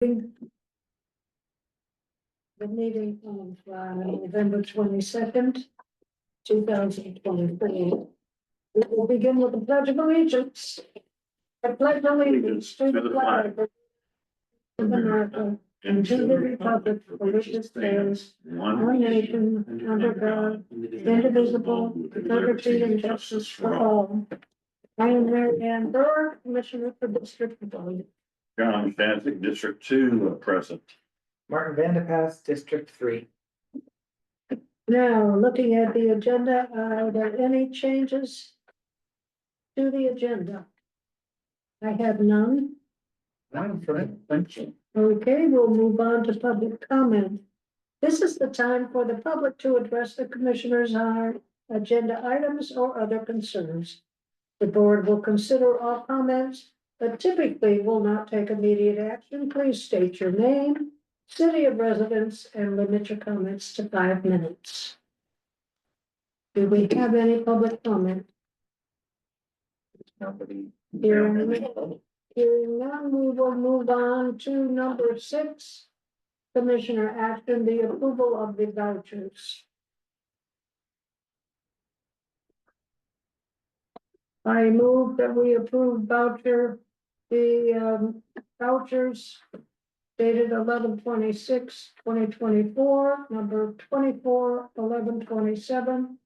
The meeting of November 22nd, 2023. We will begin with the Pledge of Allegiance. I pledge allegiance to the flag of America and to the republic for which it stands, one nation, under God, indivisible, with liberty and justice for all. I am Mary Ann Burr, Commissioner for District 1. John Stanzik, District 2, present. Martin Vandepass, District 3. Now, looking at the agenda, are there any changes to the agenda? I have none. Thank you. Okay, we'll move on to public comment. This is the time for the public to address the commissioners on agenda items or other concerns. The board will consider all comments, but typically will not take immediate action. Please state your name, city of residence, and limit your comments to 5 minutes. Do we have any public comment? Hearing none, we will move on to number 6. Commissioner action, the approval of the vouchers. I move that we approve the vouchers dated 11/26/2024, number 24/11/27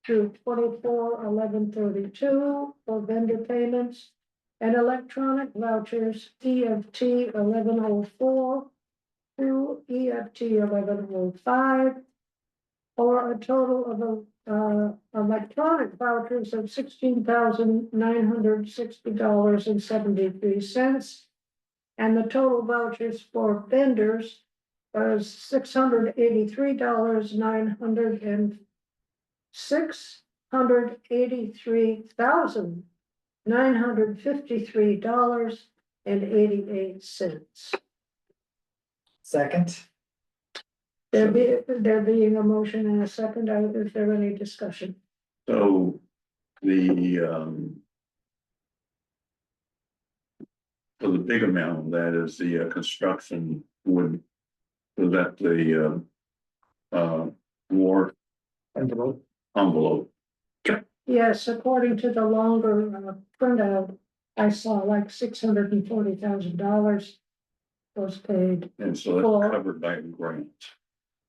through 24/11/32 for vendor payments and electronic vouchers EFT 1104 through EFT 1105 for a total of electronic vouchers of $16,960.73. And the total vouchers for vendors was $683,953.88. Second. There being a motion and a second, is there any discussion? So the big amount of that is the construction wood. So that the war envelope. Yes, according to the longer printout, I saw like $640,000 was paid. And so that's covered by a grant.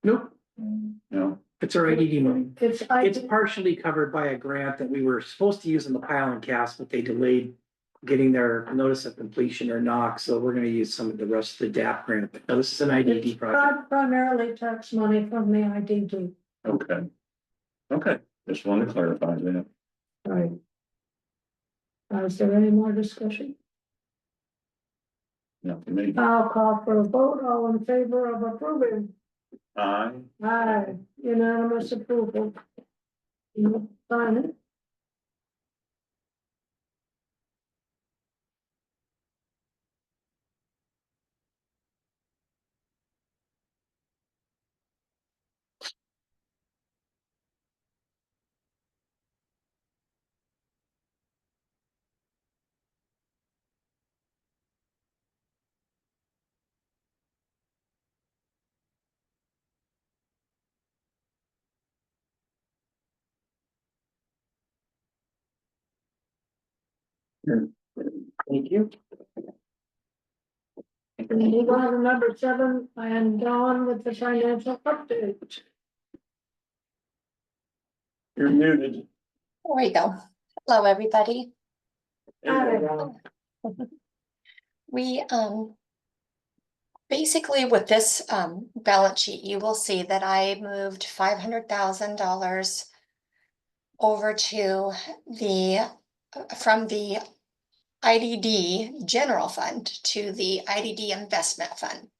Nope, No, it's our IDD money. It's It's partially covered by a grant that we were supposed to use in the pile and cast, but they delayed getting their notice of completion or knock, so we're gonna use some of the rest of the DAP grant. But no, this is an IDD project. primarily tax money from the IDD. okay. Okay, just want to clarify that. Right. Is there any more discussion? Not for me. I'll call for a vote. All in favor of approving? Aye. Aye, unanimous approval. You sign it. Thank you. Move on to number 7, and Dawn with the financial update. You're muted. There we go. Hello, everybody. We basically with this balance sheet, you will see that I moved $500,000 over to from the IDD general fund to the IDD investment fund,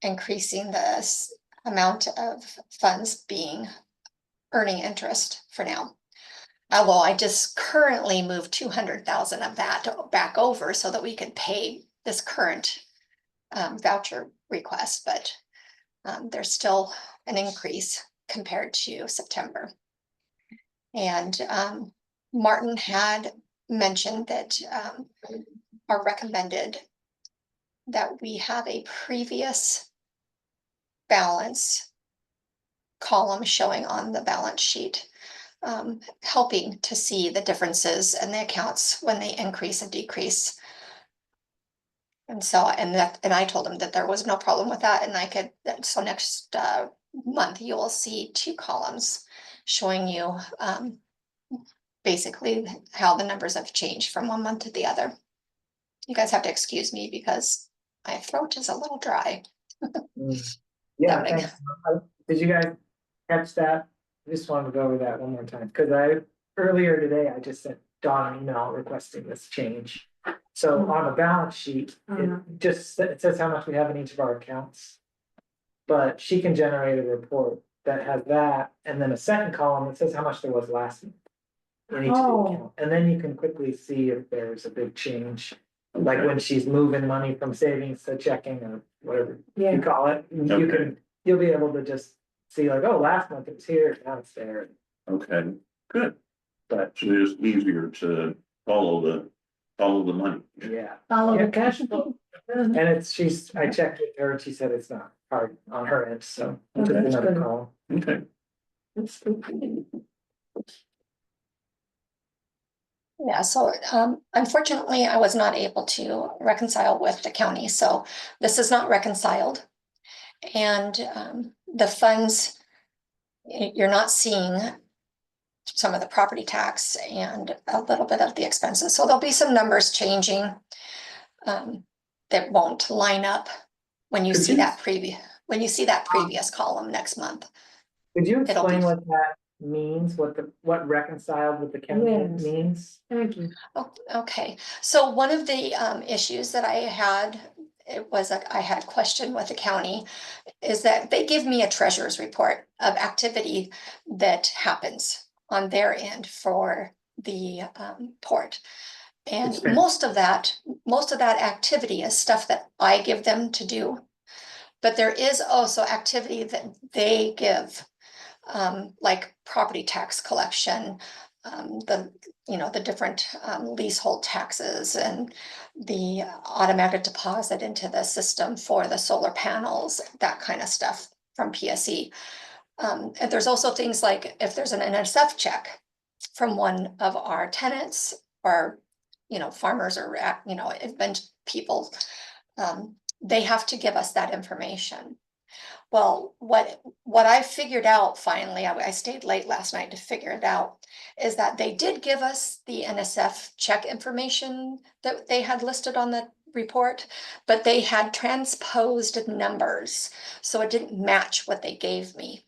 increasing the amount of funds earning interest for now. Although I just currently moved 200,000 of that back over so that we could pay this current voucher request, but there's still an increase compared to September. And Martin had mentioned that our recommended that we have a previous balance column showing on the balance sheet, helping to see the differences in the accounts when they increase and decrease. And so, and I told him that there was no problem with that, and I could, so next month you will see 2 columns showing you basically how the numbers have changed from one month to the other. You guys have to excuse me because my throat is a little dry. Yeah, That would- thanks. Did you guys catch that? I just wanted to go over that one more time, because earlier today, I just sent Dawn an email requesting this change. So on the balance sheet, it says how much we have in each of our accounts. But she can generate a report that has that, and then a second column that says how much there was last month. In each of the Oh. account, and then you can quickly see if there's a big change, like when she's moving money from savings to checking or whatever Yeah, you call it. You'll be able to just see like, oh, last month it was here, now it's there. Okay, good. But So it's easier to follow the money. yeah, follow the Yeah. cash flow. and I checked with her and she said it's not hard on her end, so. Oh, just that's another good. column. Okay, That's good. Yeah, so unfortunately, I was not able to reconcile with the county, so this is not reconciled. And the funds, you're not seeing some of the property tax and a little bit of the expenses, so there'll be some numbers changing that won't line up when you Could see you- that previous column next month. Could you It'll be- explain what that means, what reconciled with the county Yes. means? Thank you. Oh, okay, so one of the issues that I had, I had a question with the county, is that they give me a treasurer's report of activity that happens on their end for the port. And Expense. most of that activity is stuff that I give them to do. But there is also activity that they give, like property tax collection, the different leasehold taxes and the automatic deposit into the system for the solar panels, that kind of stuff from PSE. And there's also things like if there's an NSF check from one of our tenants or, farmers or, event people, they have to give us that information. Well, what I figured out finally, I stayed late last night to figure it out, is that they did give us the NSF check information that they had listed on the report, but they had transposed numbers, so it didn't match what they gave me.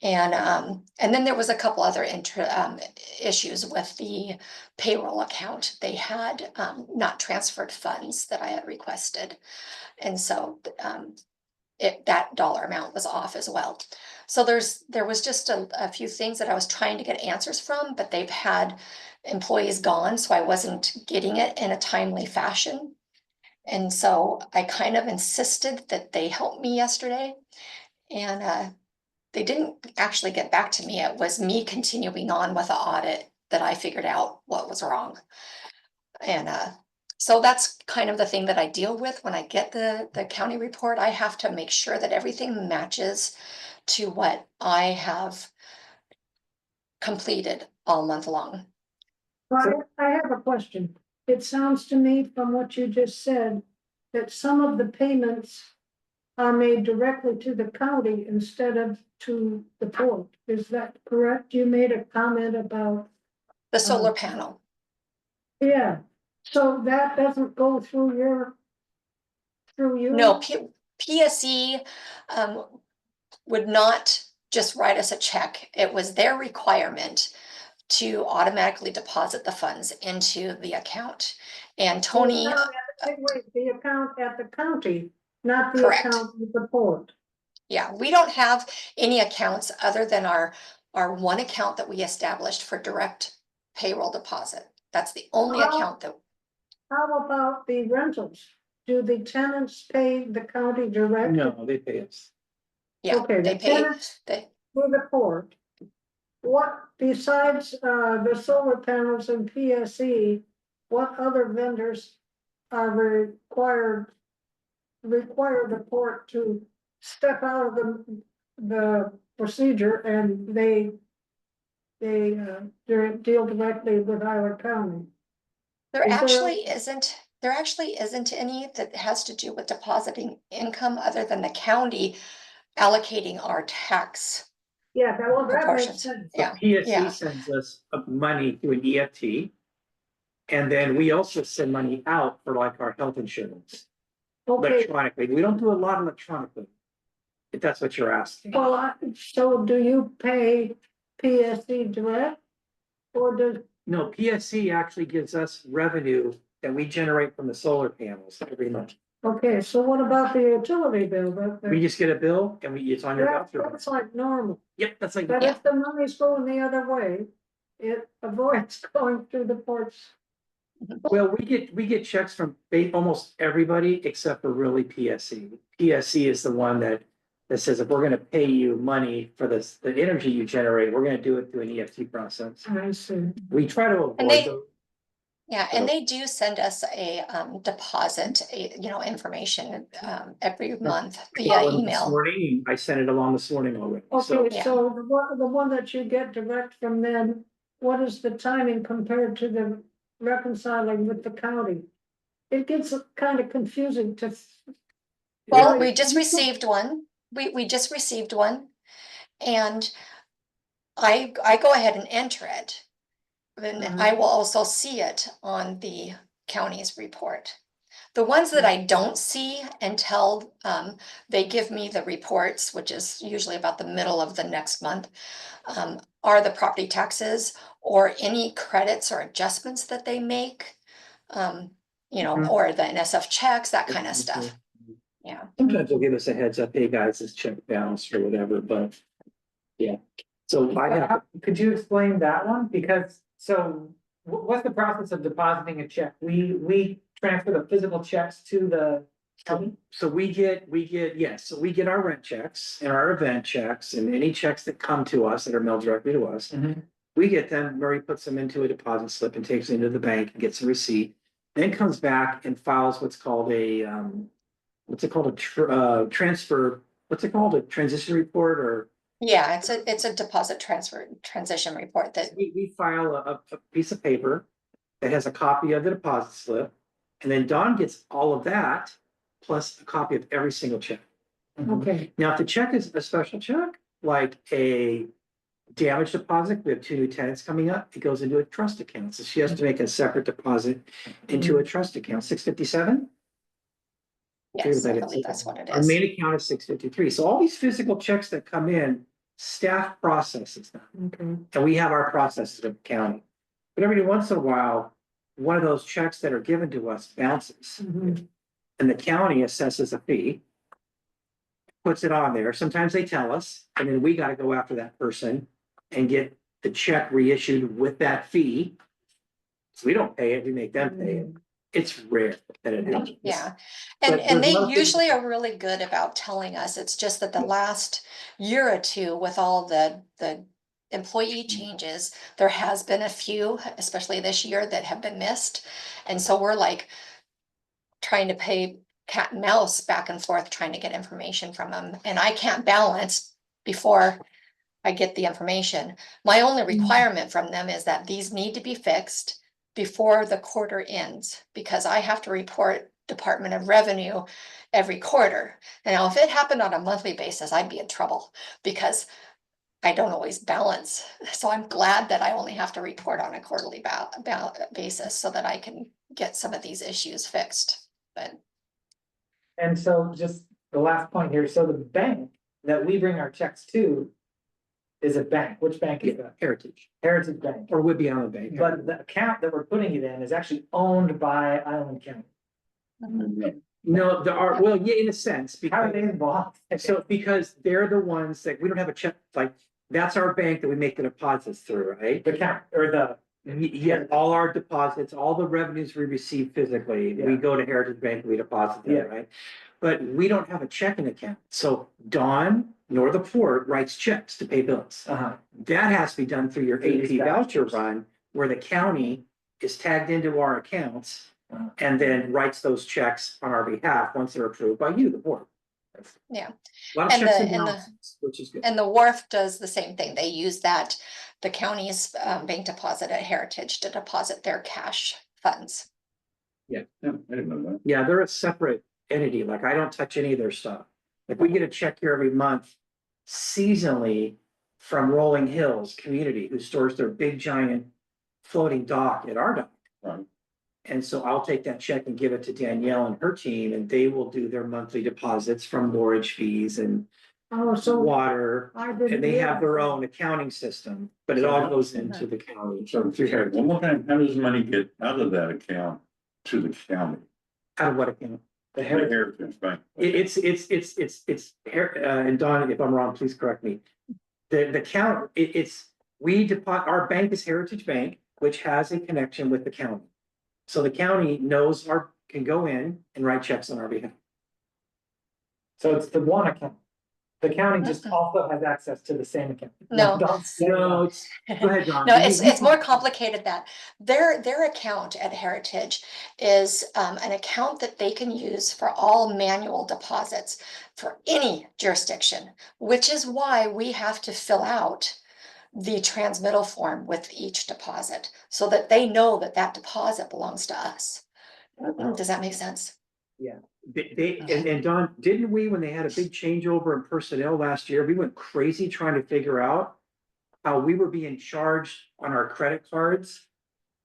And then there was a couple other issues with the payroll account. They had not transferred funds that I had requested. And so that dollar amount was off as well. So there was just a few things that I was trying to get answers from, but they've had employees gone, so I wasn't getting it in a timely fashion. And so I kind of insisted that they help me yesterday. And they didn't actually get back to me. It was me continuing on with the audit that I figured out what was wrong. And so that's kind of the thing that I deal with when I get the county report. I have to make sure that everything matches to what I have completed all month long. Well, I have a question. It sounds to me from what you just said that some of the payments are made directly to the county instead of to the port. Is that correct? You made a comment about, The solar panel. yeah, so that doesn't go through you? No, PSE would not just write us a check. It was their requirement to automatically deposit the funds into the account. And Tony, Wait, the account at the county, not the Correct. account with the port. yeah, we don't have any accounts other than our one account that we established for direct payroll deposit. That's the only How- account that, How about the rentals? Do the tenants pay the county direct? No, they pay us. yeah, Okay, they the pay, tenants for the port. What besides the solar panels and PSE, what other vendors are required require the court to step out of the procedure and they deal directly with Iowa County. There Is there- actually isn't any that has to do with depositing income other than the county allocating our tax. Yeah, that makes Proportions. sense. Yeah. PSC sends us money through an EFT. And then we also send money out for like our health insurance Okay, electronically. We don't do a lot electronically. If that's what you're asking. well, so do you pay PSC direct? Or does, No, PSC actually gives us revenue that we generate from the solar panels every month. okay, so what about the utility bill? We just get a bill and it's on your bill. That's like normal, Yep, that's like, but Yeah. if the money's going the other way, it avoids going through the courts. well, we get checks from almost everybody except for really PSC. PSC is the one that says if we're gonna pay you money for this, the energy you generate, we're gonna do it through an EFT process. I see. We try to avoid And they- those. Yeah, So- and they do send us a deposit, information every month via This email. morning, I sent it along this morning already. So Okay, so the one that you get direct from them, what is the timing compared to the reconciling with the county? It gets kind of confusing to. Well, really- we just received one. We just received one. And I go ahead and enter it. Then I will also see it on the county's report. The ones that I don't see until they give me the reports, which is usually about the middle of the next month, are the property taxes or any credits or adjustments that they make. Mhm. Or the NSF checks, that kind of stuff. Yeah. sometimes they'll give us a heads up, hey guys, this check bounced or whatever, but yeah. So I have, Could you explain that one? Because, so what's the process of depositing a check? We transfer the physical checks to the county? so we get, yes, so we get our rent checks and our event checks and any checks that come to us that are mailed directly to us. We get them, Murray puts them into a deposit slip and takes it into the bank and gets a receipt. Then comes back and files what's called a, transfer, what's it called, a transition report or? Yeah, it's a deposit transfer transition report that, We file a piece of paper that has a copy of the deposit slip. And then Don gets all of that, plus a copy of every single check. Okay, Now, if the check is a special check, like a damage deposit, we have 2 new tenants coming up, it goes into a trust account. So she has to make a separate deposit into a trust account, 657. yes, I believe that's what it Our is. main account is 653. So all these physical checks that come in, staff processes them. okay. And we have our processes at the county. But every once in a while, one of those checks that are given to us bounces. Mhm. And the county assesses a fee. Puts it on there. Sometimes they tell us, and then we gotta go after that person and get the check reissued with that fee. So we don't pay it, we make them pay it. It's rare that it happens. Yeah, But and there's they nothing- usually are really good about telling us. It's just that the last year or two with all the employee changes, there has been a few, especially this year, that have been missed. And so we're like trying to pay cat and mouse back and forth, trying to get information from them. And I can't balance before I get the information. My only requirement from them is that these need to be fixed before the quarter ends, because I have to report Department of Revenue every quarter. And now, if it happened on a monthly basis, I'd be in trouble because I don't always balance. So I'm glad that I only have to report on a quarterly basis so that I can get some of these issues fixed. But And so just the last point here, so the bank that we bring our checks to is a bank. Which bank is that? Heritage, Heritage Bank. or would be on the bank. But the account that we're putting it in is actually owned by Island County. No, there are, well, yeah, in a sense, How are because, they involved? so, because they're the ones that, we don't have a check, like, that's our bank that we make the deposits through, right? The account or the, Yeah, all our deposits, all the revenues we receive physically, we Yeah. go to Heritage Bank, we deposit Yeah. them, right? But we don't have a checking account, so Dawn nor the port writes checks to pay bills. That has to be done through your Through these AP voucher vouchers. run, where the county is tagged into our accounts. and then writes those checks on our behalf once they're approved by you, the board. Yeah. A lot of And checks the- and and the- balances, which is good. And the wharf does the same thing. They use that, the county's bank deposit at Heritage to deposit their cash funds. Yeah, I didn't know that. Yeah, they're a separate entity, like I don't touch any of their stuff. If we get a check here every month seasonally from Rolling Hills Community, who stores their big giant floating dock at our dock. Right. And so I'll take that check and give it to Danielle and her team, and they will do their monthly deposits from mortgage fees and Oh, so water. I didn't. And they have their realize own accounting system, but it all goes into the county. So, okay, one more time, how does money get out of that account to the county? Out of what account? The The heritage, Heritage Bank. It's, and Don, if I'm wrong, please correct me. The count, we deposit, our bank is Heritage Bank, which has a connection with the county. So the county knows can go in and write checks on our behalf. so it's the one account. The county just also has access to the same account. No. Don't say No, that. go ahead, Don. No, it's more complicated than that. Their account at Heritage is an account that they can use for all manual deposits for any jurisdiction, which is why we have to fill out the transmittal form with each deposit so that they know that that deposit belongs to us. Does that make sense? And Don, didn't we, when they had a big changeover in personnel last year, we went crazy trying to figure out how we were being charged on our credit cards,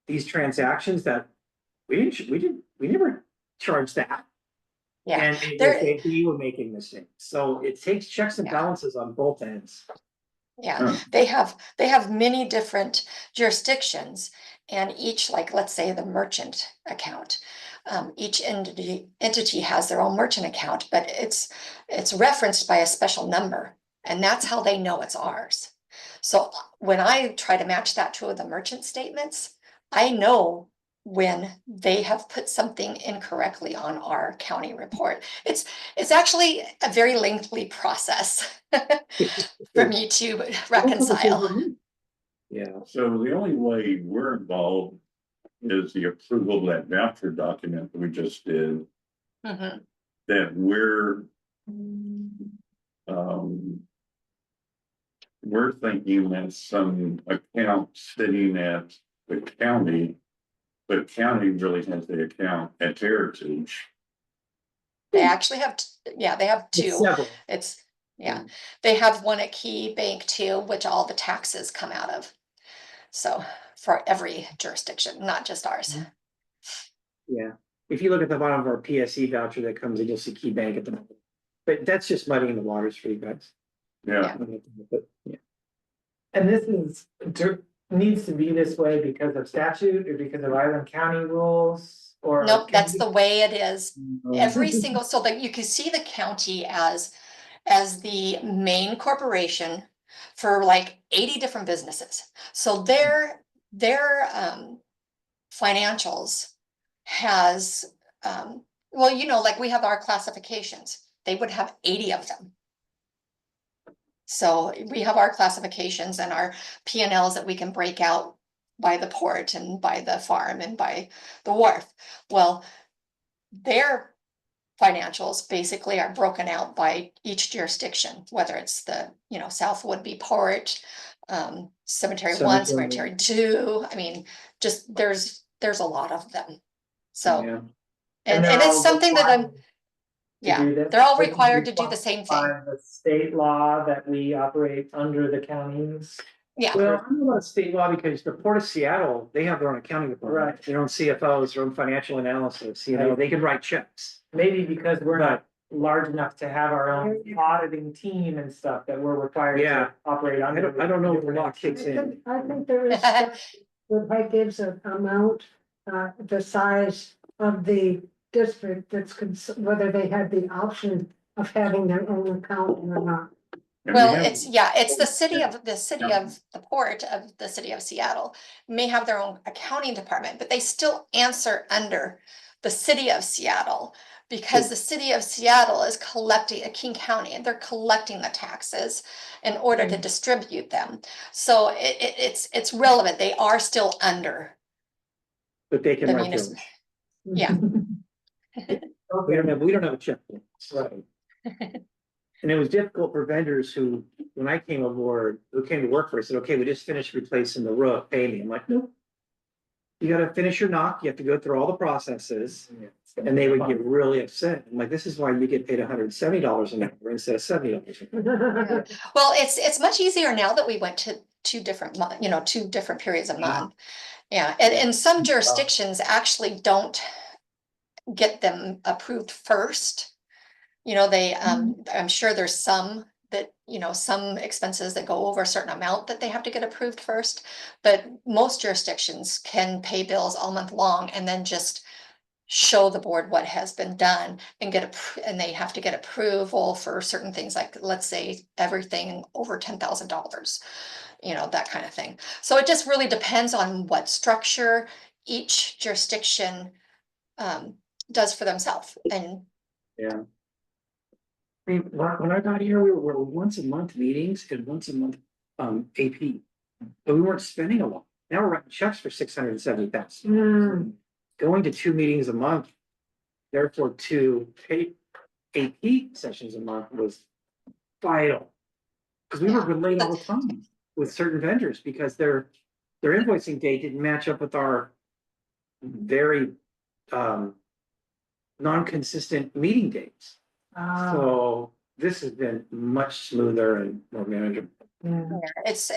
these transactions that we never charged that. Yeah, And they were making mistakes. So it takes checks and Yeah. balances on both ends. yeah. Huh. They have many different jurisdictions, and each, like, let's say the merchant account. Each entity has their own merchant account, but it's referenced by a special number, and that's how they know it's ours. So when I try to match that to the merchant statements, I know when they have put something incorrectly on our county report. It's actually a very lengthy process for me to reconcile. Yeah, So the only way we're involved is the approval of that voucher document that we just did, Mhm. that we're thinking that some account sitting at the county, but county really has the account at Heritage. They actually have, they have it's two. several. It's, they have one at Key Bank too, which all the taxes come out of. So for every jurisdiction, not just ours. Yeah, if you look at the bottom of our PSE voucher that comes in, you'll see Key Bank at the moment. But that's just muddying the waters for you guys. Yeah, But, yeah. And this needs to be this way because of statute or because of Island County rules or. Nope, can that's we- the way it is. Every single, so that you can see the county as the main corporation for like 80 different businesses. So their financials has, well, like we have our classifications, they would have 80 of them. So we have our classifications and our P&Ls that we can break out by the port and by the farm and by the wharf. Well, their financials basically are broken out by each jurisdiction, whether it's the, South Woodby Port, Cemetery 1, Cemetery. Cemetery 2. I mean, just there's a lot of them. So, Yeah. and they're it's all something that I'm, required to do this. they're all This is required to do the same thing. by the state law that we operate under the counties. Yeah, Well, I don't know about state law because the Port of Seattle, they have their own accounting department, Right. their own CFOs, their own financial analysis, Right. they can write checks. Maybe because we're not large enough to have our own auditing team and stuff that we're required Yeah. to operate I under. don't know if the law kicks I in. think there is, that gives an amount, the size of the district whether they have the option of having their own account or not. And we well, have- it's the city of the port of the city of Seattle may have their own accounting department, but they still answer under the city of Seattle. Because the city of Seattle is collecting, King County, and they're collecting the taxes in order to distribute them. So it's relevant. They are still under But they can the write their own. municipal. Yeah. We don't have a checkbook. Right. And it was difficult for vendors who, when I came aboard, who came to work for us, said, okay, we just finished replacing the roof, pay me. I'm like, nope. You gotta finish your knock, you have to go through all the processes, and they would get really upset. I'm like, this is why you get paid $170 an hour instead of $70. Well, it's much easier now that we went to two different two different periods a month. Yeah, and some jurisdictions actually don't get them approved first. They, I'm sure there's some that, some expenses that go over a certain amount that they have to get approved first. But most jurisdictions can pay bills all month long and then just show the board what has been done and and they have to get approval for certain things, like, let's say, everything over $10,000, that kind of thing. So it just really depends on what structure each jurisdiction does for themselves. And Yeah. I mean, when I got here, we were once a month meetings and once a month AP. But we weren't spending a lot. Now we're writing checks for $670,000. Going to 2 meetings a month, therefore 2 AP sessions a month was vital. Because we were late all the time with certain vendors because their invoicing date didn't match up with our very non-consistent meeting dates. So this has been much smoother and more manageable. it's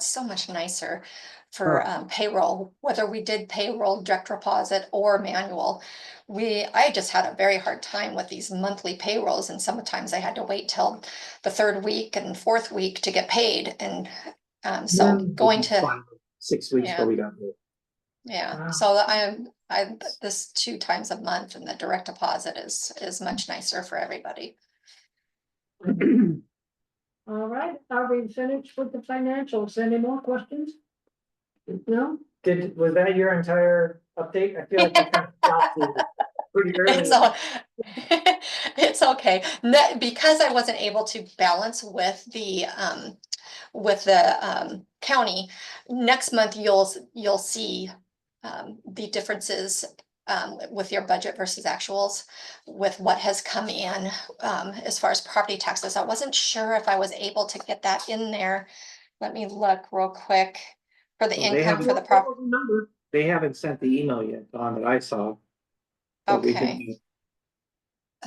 so much nicer for payroll, whether we did payroll, direct deposit, or manual. I just had a very hard time with these monthly payrolls, and sometimes I had to wait till the 3rd week and 4th week to get paid. And so going to 6 weeks before we got there. yeah, so I this 2 times a month, and the direct deposit is much nicer for everybody. All right, are we finished with the financials? Any more questions? No? Was that your entire update? I feel like we kind of stopped you pretty early. So it's okay. Because I wasn't able to balance with the county, next month you'll see the differences with your budget versus actuals, with what has come in as far as property taxes. I wasn't sure if I was able to get that in there. Let me look real quick for the income for the property. They haven't sent the email yet, Don, that I saw. But we can- Okay.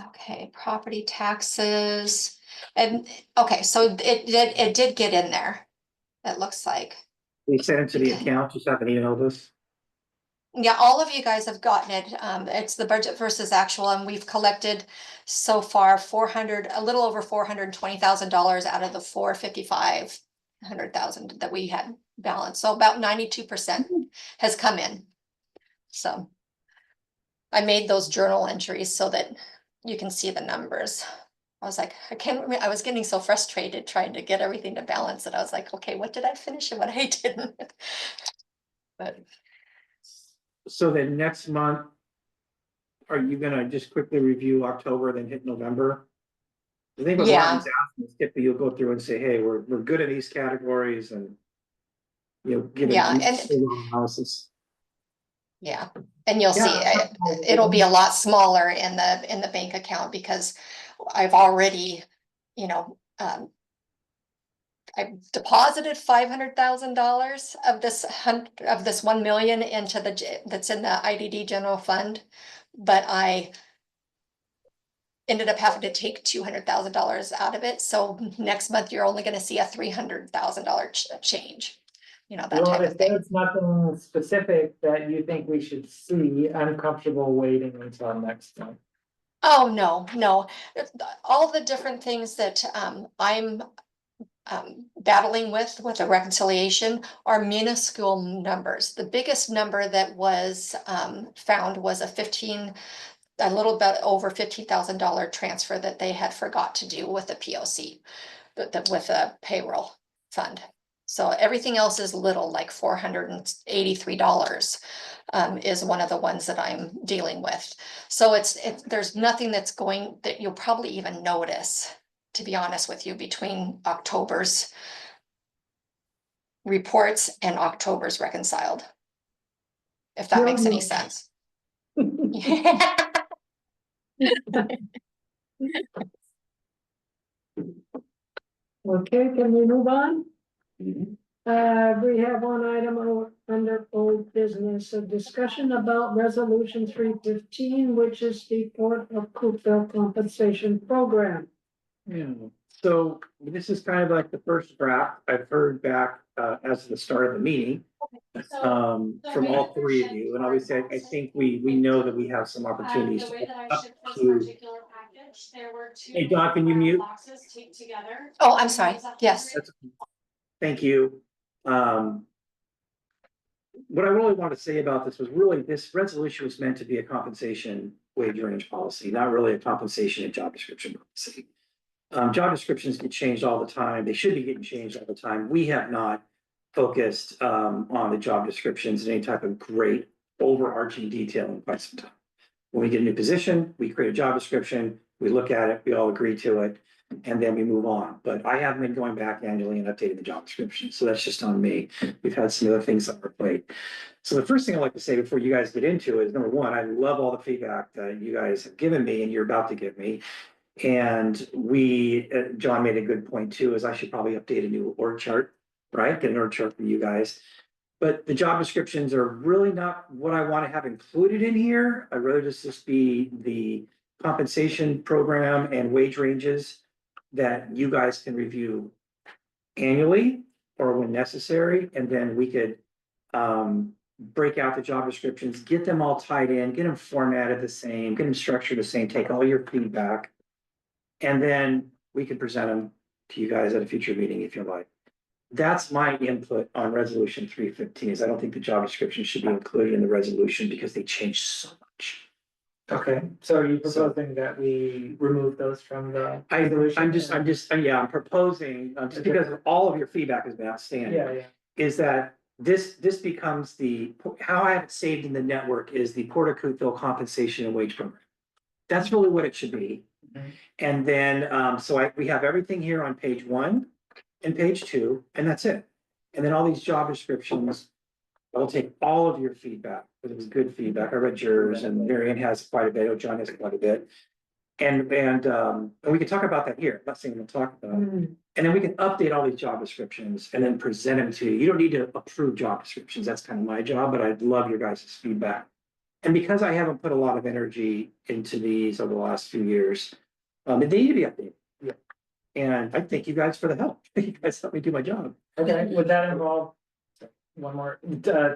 Okay, property taxes, and, okay, so it did get in there, it looks like. They sent it to the Okay. account, just haven't emailed us. Yeah, all of you guys have gotten it. It's the budget versus actual, and we've collected so far a little over $420,000 out of the $455,000 that we had balanced. So about 92% has come in. So I made those journal entries so that you can see the numbers. I was like, I was getting so frustrated trying to get everything to balance that I was like, okay, what did I finish and what I didn't? But So then next month, are you gonna just quickly review October, then hit November? I think what Martin's asking is if you'll go through and say, hey, we're good in these categories and give an analysis. yeah, and you'll see it'll be a lot smaller in the bank account because I've already, I deposited $500,000 of this 1 million into that's in the IDD general fund, but I ended up having to take $200,000 out of it. So next month you're only going to see a $300,000 change. That type of thing. It's nothing specific that you think we should see. I'm comfortable waiting until next time. Oh, no. All the different things that I'm battling with a reconciliation are minuscule numbers. The biggest number that was found was a little bit over $15,000 transfer that they had forgot to do with the POC, with a payroll fund. So everything else is little, like $483 is one of the ones that I'm dealing with. So there's nothing that you'll probably even notice, to be honest with you, between October's reports and October's reconciled, if that makes any sense. Okay, can we move on? Mhm. We have one item under old business, a discussion about resolution 315, which is the Port of Coupeville compensation program. Yeah, so this is kind of like the first draft I've heard back as of the start of the meeting. From all three of you, and obviously I think we know that we have some opportunities. The way that I to- shipped this to- particular package, there were two. Hey, Doc, can you mute? Boxes taped together. Oh, I'm sorry. Yes. That's- Thank you. What I really want to say about this was really, this resolution was meant to be a compensation wage range policy, not really a compensation and job description policy. Job descriptions get changed all the time. They should be getting changed all the time. We have not focused on the job descriptions in any type of great overarching detail in quite some time. When we get a new position, we create a job description, we look at it, we all agree to it, and then we move on. But I haven't been going back annually and updating the job description, so that's just on me. We've had some other things on our plate. So the first thing I'd like to say before you guys get into it is, number one, I love all the feedback that you guys have given me and you're about to give me. And John made a good point too, is I should probably update a new org chart, right? Get an org chart for you guys. But the job descriptions are really not what I want to have included in here. I'd rather just be the compensation program and wage ranges that you guys can review annually or when necessary, and then we could break out the job descriptions, get them all tied in, get them formatted the same, get them structured the same, take all your feedback. And then we can present them to you guys at a future meeting if you like. That's my input on resolution 315, is I don't think the job description should be included in the resolution because they change so much. Okay, so are you proposing that we remove those from the? resolution? I'm proposing, just because all of your feedback has been outstanding. Yeah. Is that this becomes how I have it saved in the network is the Port of Coupeville compensation and wage program. That's really what it should be. Mhm. And then, we have everything here on page 1 and page 2, and that's it. And then all these job descriptions, I'll take all of your feedback, because it was good feedback. I read yours, and Marianne has quite a bit, John has quite a bit. And we can talk about that here. I'm not saying we'll talk about it. Mm, And then we can update all these job descriptions and then present them to you. You don't need to approve job descriptions. That's kind of my job, but I'd love your guys' feedback. And because I haven't put a lot of energy into these over the last few years, they need to be updated. Yeah. And I thank you guys for the help. You guys helped me do my job. Okay, would that involve one more,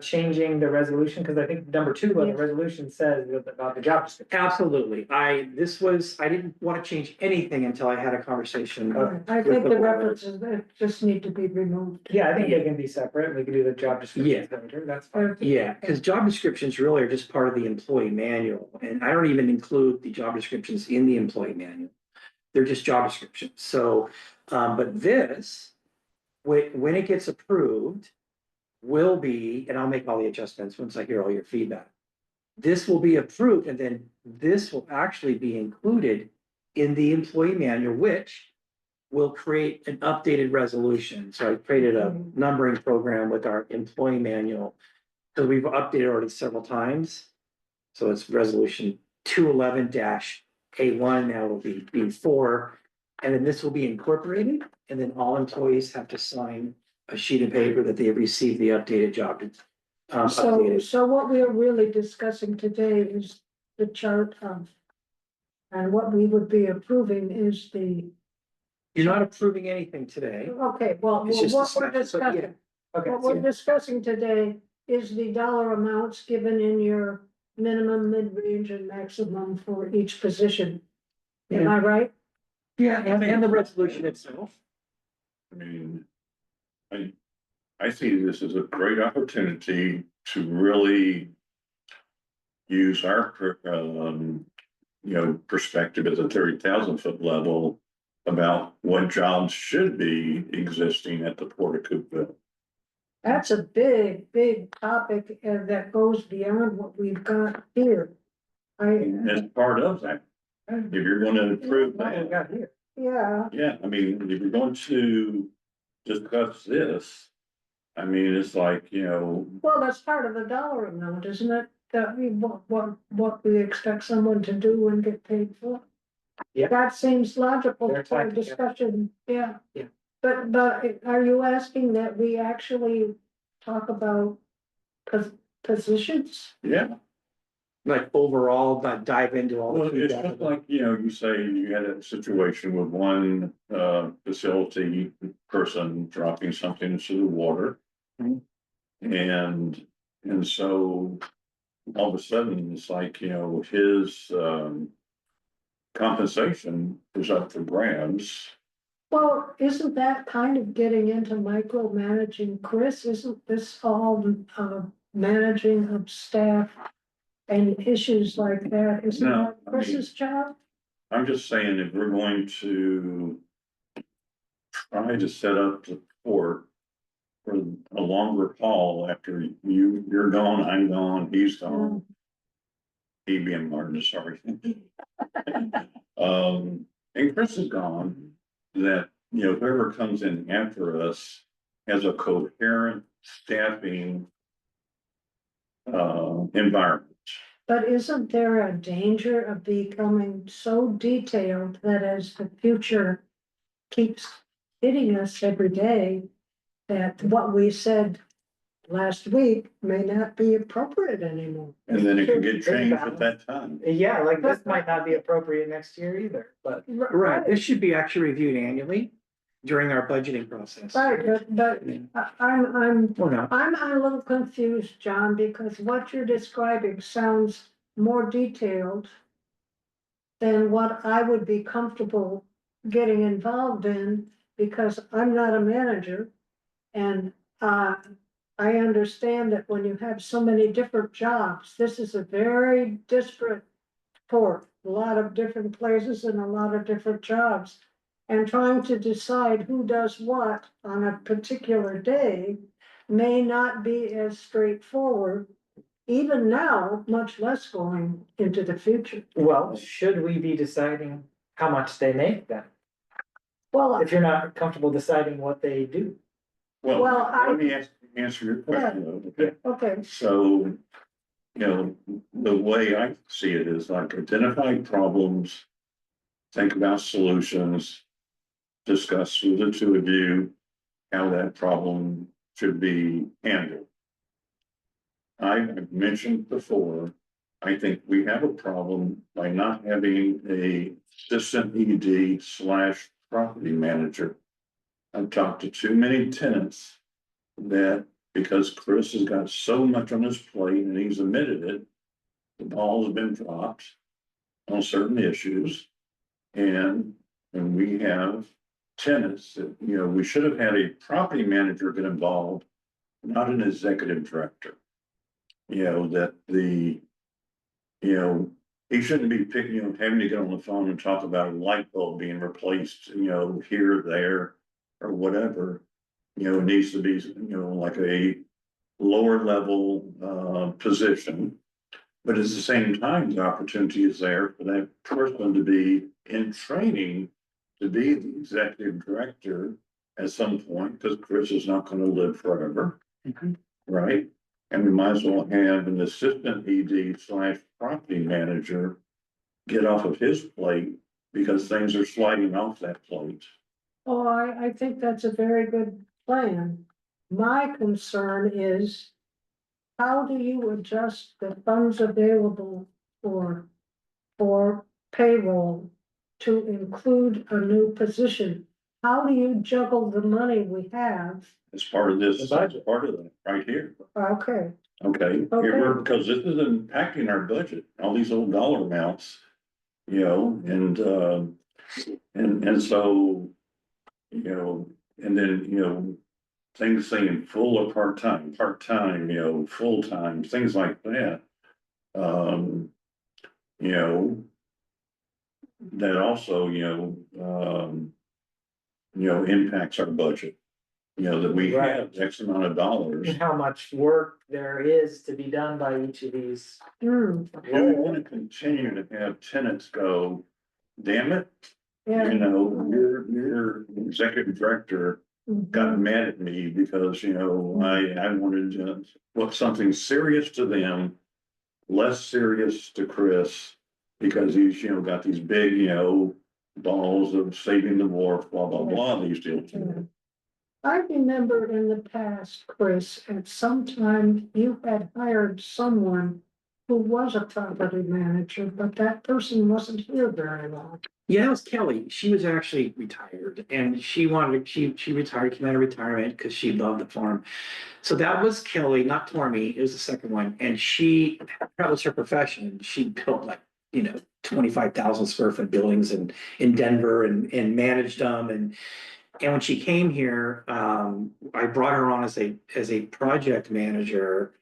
changing the resolution? Because I think number 2 on the Yes. resolution says about the job description. Absolutely. I didn't want to change anything until I had a conversation. I think the references just need to be removed. Yeah, I think they can be separate. We can do the job description later. That's fine. Yeah, because job descriptions really are just part of the employee manual, and I don't even include the job descriptions in the employee manual. They're just job descriptions. So, but this, when it gets approved, will be, and I'll make all the adjustments once I hear all your feedback. This will be approved, and then this will actually be included in the employee manual, which will create an updated resolution. So I created a numbering program with our employee manual. So we've updated already several times. So it's resolution 211-A1, now will be B4. And then this will be incorporated, and then all employees have to sign a sheet of paper that they have received the updated job. So what we are really discussing today is the chart of. And what we would be approving is You're not approving anything today. okay, well, It's just what we're discussion, but yeah. discussing, Okay, what so we're discussing today is the dollar amounts given in your minimum, mid-range, and maximum for each position. Am I right? Yeah, and the resolution itself. I mean, I see this as a great opportunity to really use our, perspective as a 30,000-foot level about what jobs should be existing at the Port of Coupeville. That's a big, big topic that goes beyond what we've got here. As part of that, if you're gonna approve what we that, got here. Yeah, yeah, I mean, if you're going to discuss this, I mean, it's like, well, that's part of the dollar amount, isn't it? what we expect someone to do and get paid for. Yeah. That seems logical Fair for a tactic, yeah. discussion, yeah. Yeah. But are you asking that we actually talk about positions? Yeah, Like overall, but dive into all well, the it's feedback. just like, you say you had a situation with one, facility person dropping something into the water. Mhm. And so all of a sudden, it's like, his, compensation is up for grabs. Well, isn't that kind of getting into micromanaging, Chris? Isn't this all managing of staff and issues like that? Isn't No, that I Chris's job? I'm just saying, if we're going to try to set up the port for a longer haul after you're gone, I'm gone, he's gone. He being Martin, sorry. And Chris is gone, that, whoever comes in after us has a coherent staffing environment. But isn't there a danger of becoming so detailed that as the future keeps hitting us every day, that what we said last week may not be appropriate anymore? And then it can get changed at that time. Yeah, like this might not be appropriate next year either, but. Right, this should be actually reviewed annually during our budgeting process. Right, but I'm Or not. I'm a little confused, John, because what you're describing sounds more detailed than what I would be comfortable getting involved in, because I'm not a manager. And I understand that when you have so many different jobs, this is a very disparate port, a lot of different places and a lot of different jobs. And trying to decide who does what on a particular day may not be as straightforward, even now, much less going into the future. Well, should we be deciding how much they make then? Well, If you're not comfortable deciding what they do? Well, Well, let me answer your question though. Okay. okay, So, the way I see it is like identify problems, think about solutions, discuss with the two of you how that problem should be handled. I've mentioned before, I think we have a problem by not having a assistant ED / property manager. I've talked to too many tenants that, because Chris has got so much on his plate and he's admitted it, the ball has been dropped on certain issues. And we have tenants that, we should have had a property manager get involved, not an executive director. That he shouldn't be picking, having to get on the phone and talk about a light bulb being replaced, here, there, or whatever. It needs to be, like a lower level position. But at the same time, the opportunity is there for that person to be in training to be the executive director at some point, because Chris is not going to live forever. Mhm. Right? And we might as well have an assistant ED / property manager get off of his plate, because things are sliding off that plate. oh, I think that's a very good plan. My concern is, how do you adjust the funds available for payroll to include a new position? How do you juggle the money we have? As part of this, The budget. part of that, right here. Okay, Okay, Okay. because this is impacting our budget, all these old dollar amounts. And so, and then, things saying full or part-time, full-time, things like that. You know, that also, impacts our budget. That we have X amount of dollars. And how much work there is to be done by each of these. hmm, Do we want to continue to have tenants go, damn it, yeah. your executive director got mad at me because, I wanted to put something serious to them less serious to Chris because he's, got these big, balls of saving the wharf, blah, blah, blah, these deals. I remember in the past, Chris, at some time you had hired someone who was a property manager, but that person wasn't here very long. Yeah, that was Kelly. She was actually retired and she retired, came out of retirement because she loved the farm. So that was Kelly, not Tormy, it was the second one. And that was her profession. She built like, 25,000 square foot buildings in Denver and managed them. And when she came here, I brought her on as a project manager,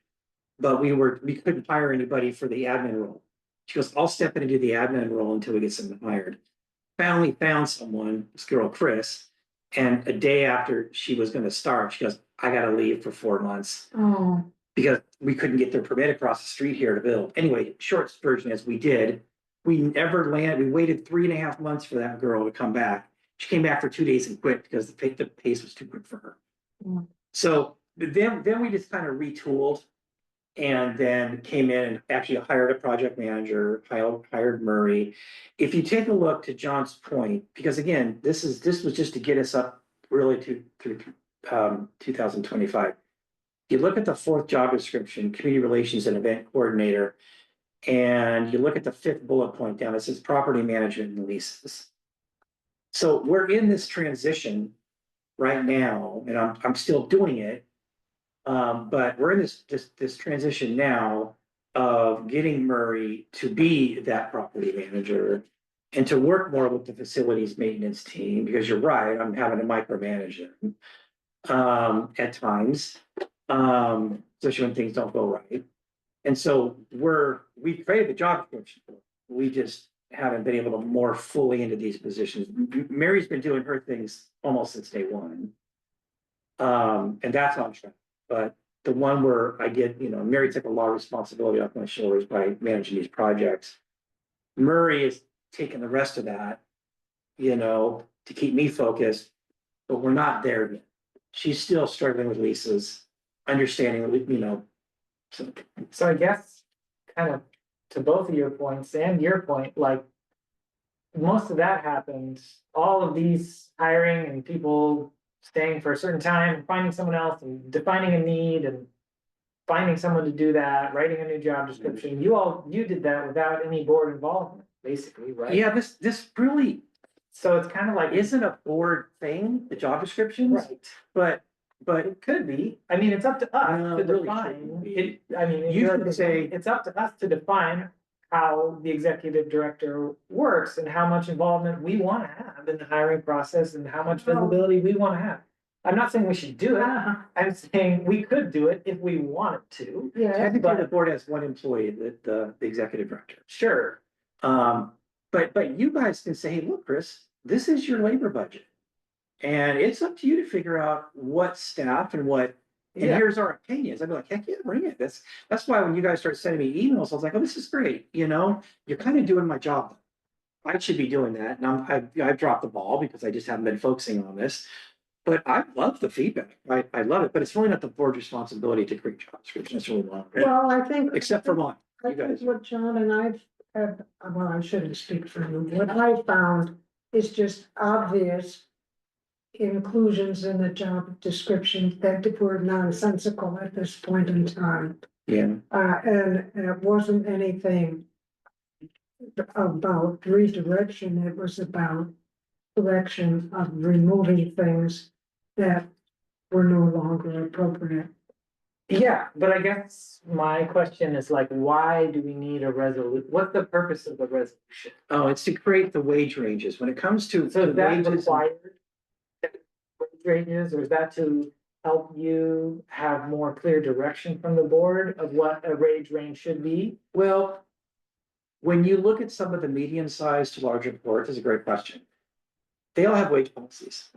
but we couldn't hire anybody for the admin role. She goes, I'll step in and do the admin role until we get someone hired. Finally found someone, this girl, Chris, and a day after she was going to start, she goes, I got to leave for 4 months Oh, because we couldn't get their permit across the street here to build. Anyway, short version is we did. We never landed. We waited 3.5 months for that girl to come back. She came back for 2 days and quit because the pace was too quick for her. Mm. So then we just kind of retooled and then came in and actually hired a project manager, hired Murray. If you take a look to John's point, because again, this was just to get us up really through 2025. You look at the 4th job description, community relations and event coordinator, and you look at the 5th bullet point down, it says property management and leases. So we're in this transition right now, and I'm still doing it. But we're in this transition now of getting Murray to be that property manager and to work more with the facilities maintenance team, because you're right, I'm having to micromanage them at times, especially when things don't go right. And so we've created the job description. We just haven't been able to more fully into these positions. Mary's been doing her things almost since day one. And that's on track. But the one where I get, Mary took a lot of responsibility off my shoulders by managing these projects. Murray is taking the rest of that, to keep me focused, but we're not there yet. She's still struggling with leases, understanding, So I guess kind of to both of your points and your point, like most of that happened, all of these hiring and people staying for a certain time and finding someone else and defining a need and finding someone to do that, writing a new job description. You did that without any board involvement, basically, right? Yeah, this really So it's kind of like, isn't a board thing, the job descriptions, right, but it could be. I mean, it's up to us No, to it really define shouldn't be. it. I mean, You should say- it's up to us to define how the executive director works and how much involvement we want to have in the hiring process and how much visibility we want to have. I'm not saying we should do it. I'm saying we could do it if we wanted to. yeah, technically the board has one employee, the executive director. Sure. But you guys can say, hey, look, Chris, this is your labor budget. And it's up to you to figure out what staff and Yeah. here's our opinions. I'd be like, heck yeah, bring it. That's why when you guys start sending me emails, I was like, oh, this is great. You're kind of doing my job. I should be doing that. And I've dropped the ball because I just haven't been focusing on this. But I love the feedback. I love it, but it's really not the board's responsibility to create job descriptions. It's really not. well, I think. Except for mine. I You think guys. what John and I've had, well, I shouldn't speak for you, what I found is just obvious inclusions in the job description that were nonsensical at this point in time. Yeah. And it wasn't anything about redirection, it was about direction of removing things that were no longer appropriate. Yeah, but I guess my question is like, why do we need a resolution? What's the purpose of the resolution? Oh, it's to create the wage ranges. When it comes to So is that wages. required? Wage ranges, or is that to help you have more clear direction from the board of what a wage range should be? Well, when you look at some of the medium-sized to larger ports, it's a great question. They all have wage policies.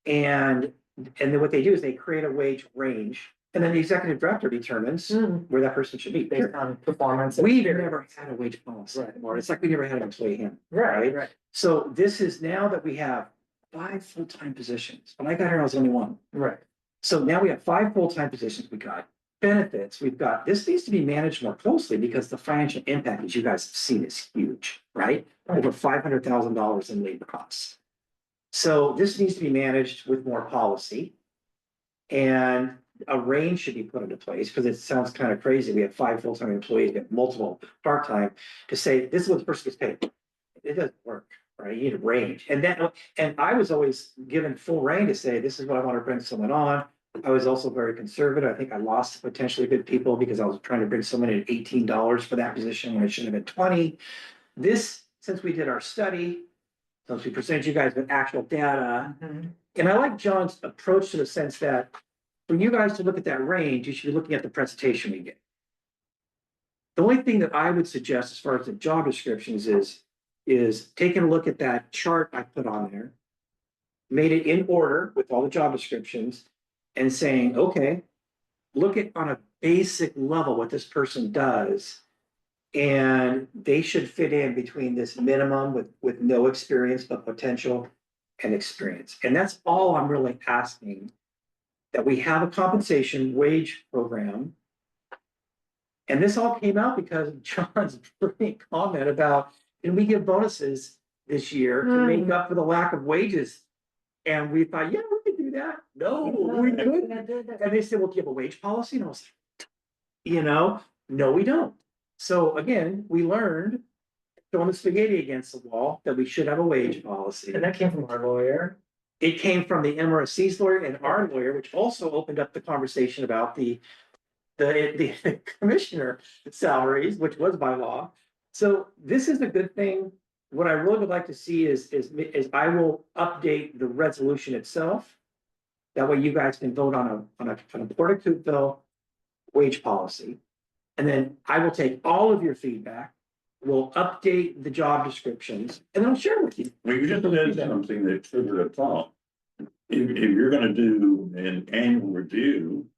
And then what they do is they create a wage range, and then the executive director determines where that person should be. Based on performance. and We've experience. never had a wage policy Right. anymore. It's like we never had an employee handbook. Right, right, So this is now that we have 5 full-time positions. When I got here, I was only 1. right. So now we have 5 full-time positions we got. benefits, we've got, this needs to be managed more closely because the financial impact, as you guys have seen, is huge, right? Over $500,000 in labor costs. So this needs to be managed with more policy. And a range should be put into place, because it sounds kind of crazy. We have 5 full-time employees, we have multiple part-time, to say, this is what the person gets paid. It doesn't work, right? You need a range. And I was always given full reign to say, this is what I want to bring someone on. I was also very conservative. I think I lost potentially good people because I was trying to bring someone in at $18 for that position when it should have been 20. This, since we did our study, since we presented you guys with actual data, and I like John's approach to the sense that for you guys to look at that range, you should be looking at the presentation we get. The only thing that I would suggest as far as the job descriptions is taking a look at that chart I put on there, made it in order with all the job descriptions, and saying, okay, look at on a basic level what this person does. And they should fit in between this minimum with no experience, but potential and experience. And that's all I'm really asking, that we have a compensation wage program. And this all came out because of John's brilliant comment about, can we give bonuses this year to make up for the lack of wages? And we thought, yeah, we could do that. No, we couldn't. And they said, well, do you have a wage policy? And I was like, no, we don't. So again, we learned, throwing the spaghetti against the wall, that we should have a wage policy. And that came from our lawyer. It came from the MRSC's lawyer and our lawyer, which also opened up the conversation about the commissioner salaries, which was by law. So this is a good thing. What I really would like to see is I will update the resolution itself. That way you guys can vote on a Port of Coupeville wage policy. And then I will take all of your feedback. We'll update the job descriptions, and then I'll share with you. Well, you just did something that triggered a thought. If you're gonna do an annual review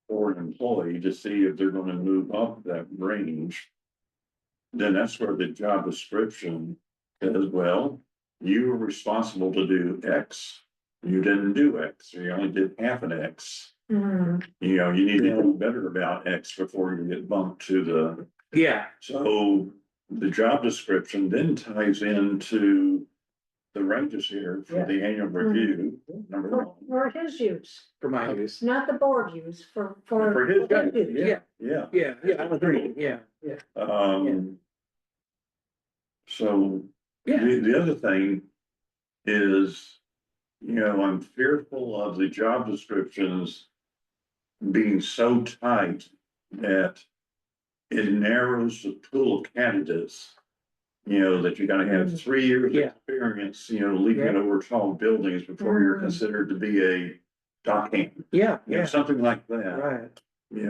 for an employee to see if they're gonna move up that range, then that's where the job description says, well, you were responsible to do X. You didn't do X, or you only did half an X. You need to do better about X before you get bumped to the. Yeah. So the job description then ties into the ranges here for the annual review, number one. For his use, For my use. not the board use, for his guy, use. yeah. I agree, yeah. So the other thing is, I'm fearful of the job descriptions being so tight that it narrows the pool of candidates. That you gotta have 3 years of experience, leaping over tall buildings before you're considered to be a dockhand. Something like that. Right. We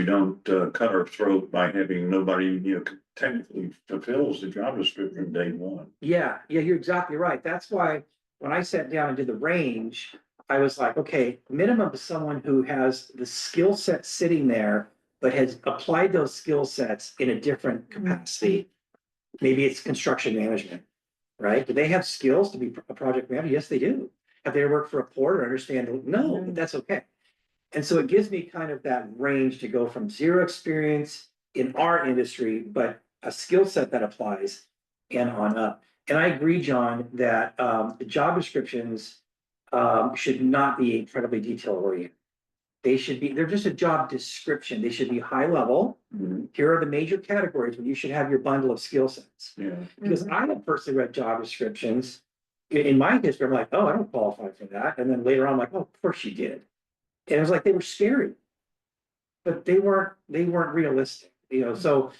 don't cut our throat by having nobody, technically fulfills the job description day one. Yeah, you're exactly right. That's why when I sat down and did the range, I was like, okay, minimum is someone who has the skill set sitting there, but has applied those skill sets in a different capacity. Maybe it's construction management, right? Do they have skills to be a project manager? Yes, they do. Have they worked for a port or understand? No, but that's okay. And so it gives me kind of that range to go from zero experience in our industry, but a skill set that applies and on up. And I agree, John, that the job descriptions should not be incredibly detail oriented. They're just a job description. They should be high level. Here are the major categories where you should have your bundle of skill sets. Because I have personally read job descriptions in my history. I'm like, oh, I don't qualify for that. And then later on, I'm like, oh, of course you did. And it was like they were scary, but they weren't realistic, so.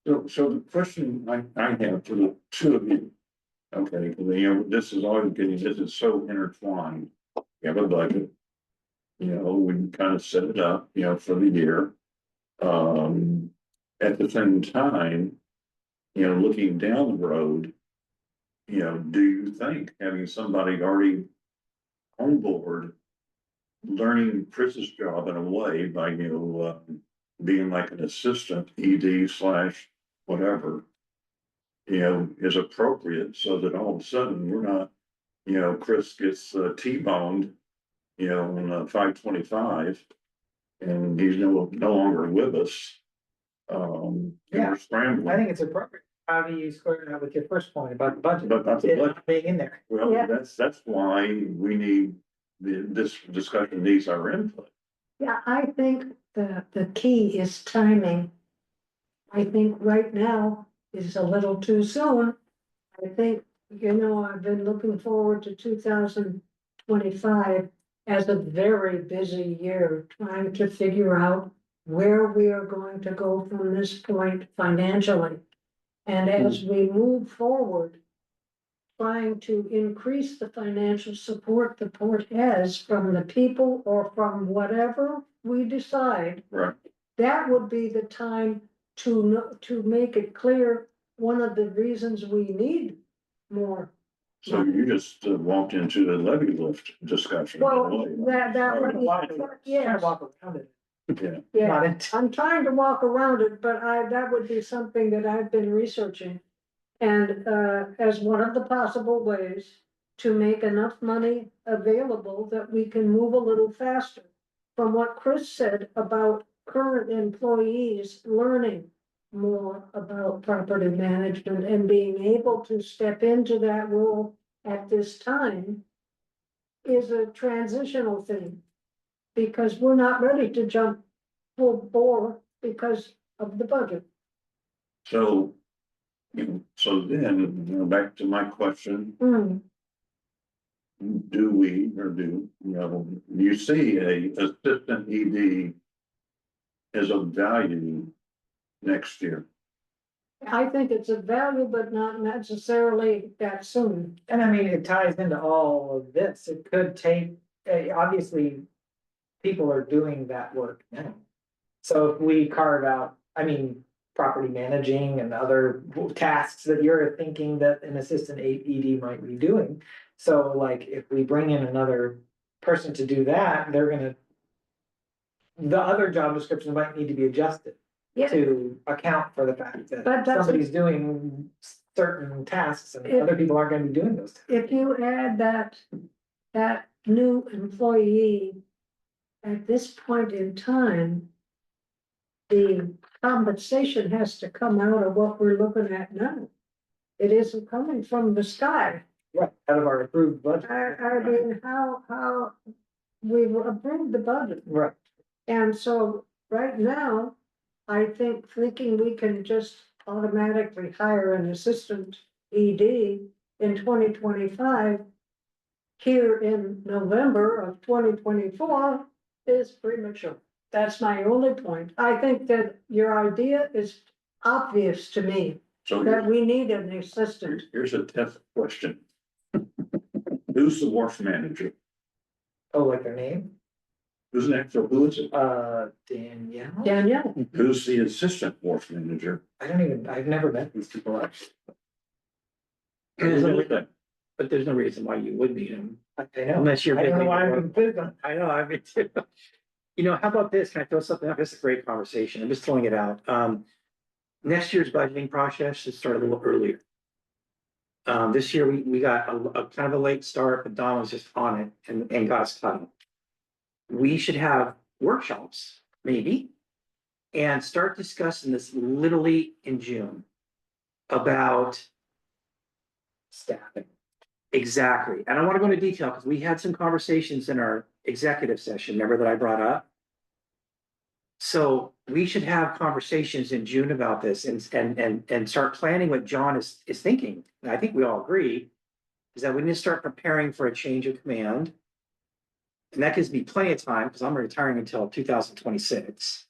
So the question I have for the two of you, okay, this is so intertwined. We have a budget. We kind of set it up, for the year. At the same time, looking down the road, do you think having somebody already on board, learning Chris's job in a way by, being like an assistant ED/whatever, is appropriate so that all of a sudden we're not, Chris gets T-boned, you know, on 525. And he's no longer with us. And Yeah, we're scrambling. I think it's appropriate. How do you square that with your first point about the budget? But that's a It budget. not being in there. Well, Yeah. that's why we need, this discussion needs our input. Yeah, I think the key is timing. I think right now is a little too soon. I think, I've been looking forward to 2025 as a very busy year, trying to figure out where we are going to go from this point financially. And as we move forward, trying to increase the financial support the port has from the people or from whatever we decide, Right. that would be the time to make it clear, one of the reasons we need more. So you just walked into the levy lift discussion. Well, that would be, Kind of yes, walk around it, Yeah, yeah. not into. I'm trying to walk around it, but that would be something that I've been researching. And, as one of the possible ways to make enough money available that we can move a little faster. From what Chris said about current employees learning more about property management and being able to step into that role at this time is a transitional thing. Because we're not ready to jump full bore because of the budget. so, so then, back to my question, Hmm. do you see a assistant ED as of value next year? I think it's a value, but not necessarily that soon. And I mean, it ties into all of this. It could take, obviously, people are doing that work now. So if we carve out, I mean, property managing and other tasks that you're thinking that an assistant ED might be doing. So like, if we bring in another person to do that, the other job description might need to be adjusted Yeah, to account for the fact But that that's- somebody's doing certain tasks and If- other people aren't gonna be doing those tasks. if you add that new employee at this point in time, the compensation has to come out of what we're looking at now. It isn't coming from the sky. Right, out of our approved budget. I mean, how we've approved the budget. Right, And so right now, I think thinking we can just automatically hire an assistant ED in 2025 here in November of 2024 is premature. That's my only point. I think that your idea is obvious to me, So that we need an assistant. here's a tough question. Who's the wharf manager? oh, like their name, Who's next, or who is it? Danielle? Danielle, Who's the assistant wharf manager? I've never met these people actually. There's no Who is reason- that? But there's no reason why you would need him, I know, unless you're. I don't know busy why with I'm work. confused on. I know, I mean, too. How about this? Can I throw something out? This is a great conversation. I'm just throwing it out. Next year's budgeting process should start a little earlier. This year, we got a kind of a late start, but Don was just on it and got us caught up. We should have workshops, maybe, and start discussing this literally in June about Staffing. exactly. And I want to go into detail because we had some conversations in our executive session, remember that I brought up? So we should have conversations in June about this and start planning what John is thinking. And I think we all agree, is that we need to start preparing for a change of command. And that gives me plenty of time because I'm retiring until 2026.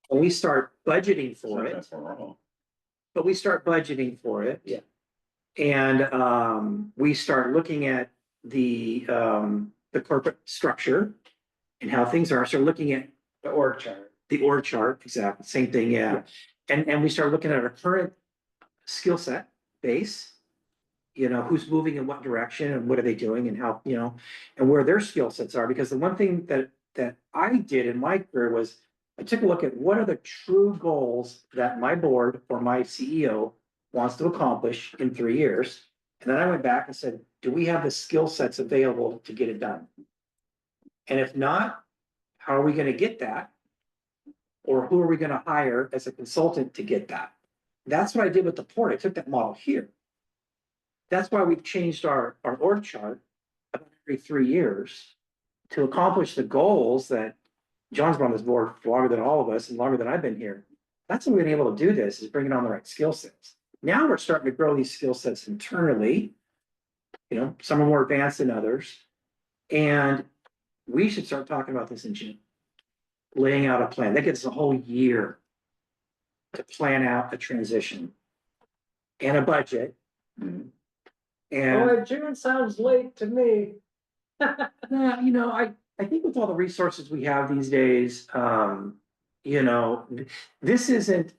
When we start budgeting for it, but we start budgeting for it. Yeah. And we start looking at the corporate structure and how things are. Start looking at The org chart. the org chart, exactly, same thing, yeah. And we start looking at our current skill set base. Who's moving in what direction and what are they doing and how, and where their skill sets are. Because the one thing that I did in my career was I took a look at what are the true goals that my board or my CEO wants to accomplish in 3 years. And then I went back and said, do we have the skill sets available to get it done? And if not, how are we gonna get that? Or who are we gonna hire as a consultant to get that? That's what I did with the port. I took that model here. That's why we've changed our org chart about every 3 years to accomplish the goals that John's been on this board for longer than all of us and longer than I've been here. That's how we've been able to do this, is bringing on the right skill sets. Now we're starting to grow these skill sets internally. You know, some are more advanced than others. And we should start talking about this in June. Laying out a plan. That gives us a whole year to plan out a transition and a budget. And, Boy, June sounds late to me. you know, I think with all the resources we have these days, you know, this isn't,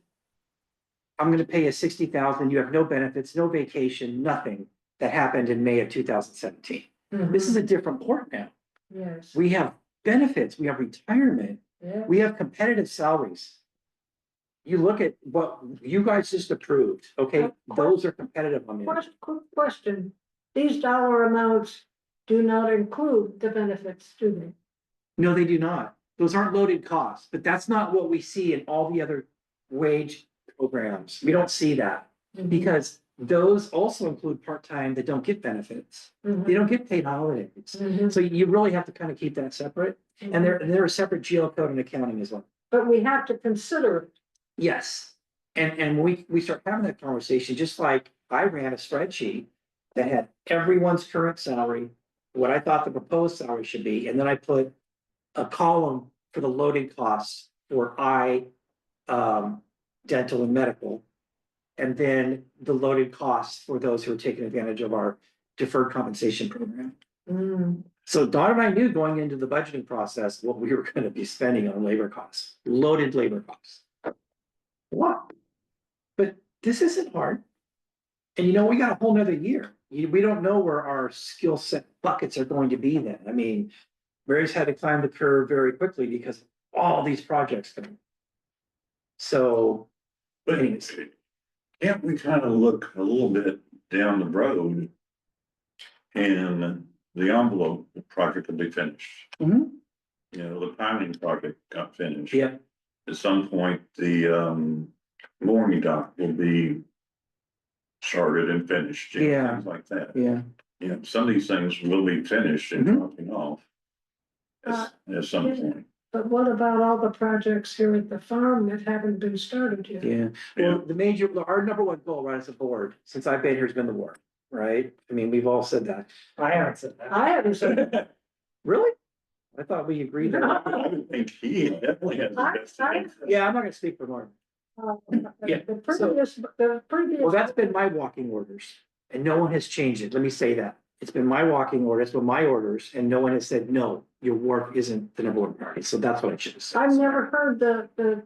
I'm gonna pay you 60,000, you have no benefits, no vacation, nothing that happened in May of 2017. This is a different port now. Yes, We have benefits, we have retirement, yeah. we have competitive salaries. You look at what you guys just approved, okay, those are competitive on the. Quick question, these dollar amounts do not include the benefits, do they? No, they do not. Those aren't loaded costs, but that's not what we see in all the other wage programs. We don't see that because those also include part-time that don't get benefits. They don't get paid holidays. Mhm. So you really have to kind of keep that separate. And they're a separate geocode and accounting as well. But we have to consider it. Yes. And we start having that conversation, just like I ran a spreadsheet that had everyone's current salary, what I thought the proposed salary should be, and then I put a column for the loading costs for dental and medical. And then the loaded costs for those who are taking advantage of our deferred compensation program. So Don and I knew going into the budgeting process what we were going to be spending on labor costs, loaded labor costs. What? But this isn't hard. And you know, we got a whole nother year. We don't know where our skill set buckets are going to be then. I mean, Mary's had to climb the curve very quickly because of all these projects coming. So, But anyways. can't we kind of look a little bit down the road? And the envelope, the project will be finished. Mhm. You know, the piling project got finished. Yeah, At some point, the mooring dock will be started and finished. You know, Yeah. Things like that. yeah. You know, some of these things will be finished and Mhm. dropping off. At some point. But what about all the projects here at the farm that haven't been started yet? Yeah, well, our number one goal, right, as a board, since I've been here, has been the work, right? I mean, we've all said that. I haven't said that. I haven't said. Really? I thought we agreed that. I would think he definitely has the best. interest. Yeah, I'm not gonna speak for Lauren. Yeah, The previous. Well, that's been my walking orders, and no one has changed it. Let me say that. It's been my walking orders, it's been my orders, and no one has said, no, your work isn't the number one priority. So that's what I should have said. I've never heard the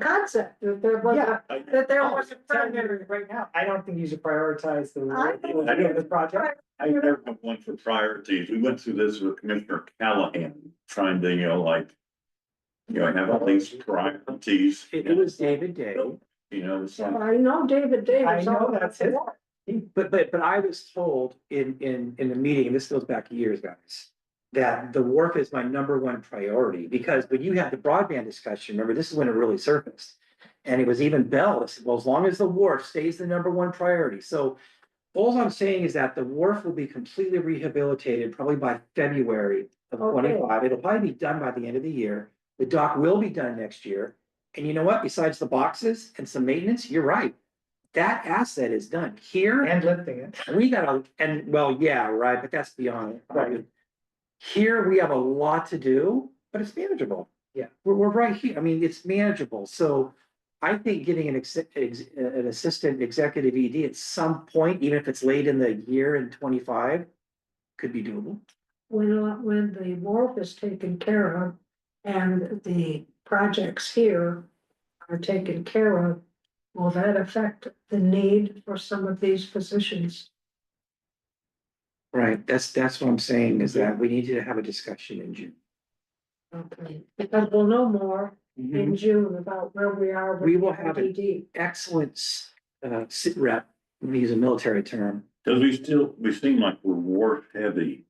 concept that there was, Yeah. that there Oh, was a telling you primary. right now, I don't think you should prioritize I don't- the project. I never have one for priorities. We went through this with Commissioner Callahan, trying to, have all these priorities. It was David Day, Some, I know David Davis. I know that's his. but I was told in the meeting, and this goes back years, guys, that the wharf is my number one priority, because when you had the broadband discussion, remember, this is when it really surfaced. And it was even Bell that said, well, as long as the wharf stays the number one priority. So all I'm saying is that the wharf will be completely rehabilitated probably by February of Okay. 25. It'll probably be done by the end of the year. The dock will be done next year. And you know what? Besides the boxes and some maintenance, you're right. That asset is done here. And lifting it. We gotta, and well, yeah, right, but that's beyond it. Right. Here, we have a lot to do, but it's manageable. Yeah. We're right here. I mean, it's manageable. So I think getting an assistant executive ED at some point, even if it's late in the year in 25, could be doable. When the wharf is taken care of and the projects here are taken care of, will that affect the need for some of these positions? Right, that's what I'm saying, is that we need to have a discussion in June. Okay, because we'll know more in June about where we are. with We will the have it. IDD. Excellent, sit rep, let me use a military term. because we seem like we're war heavy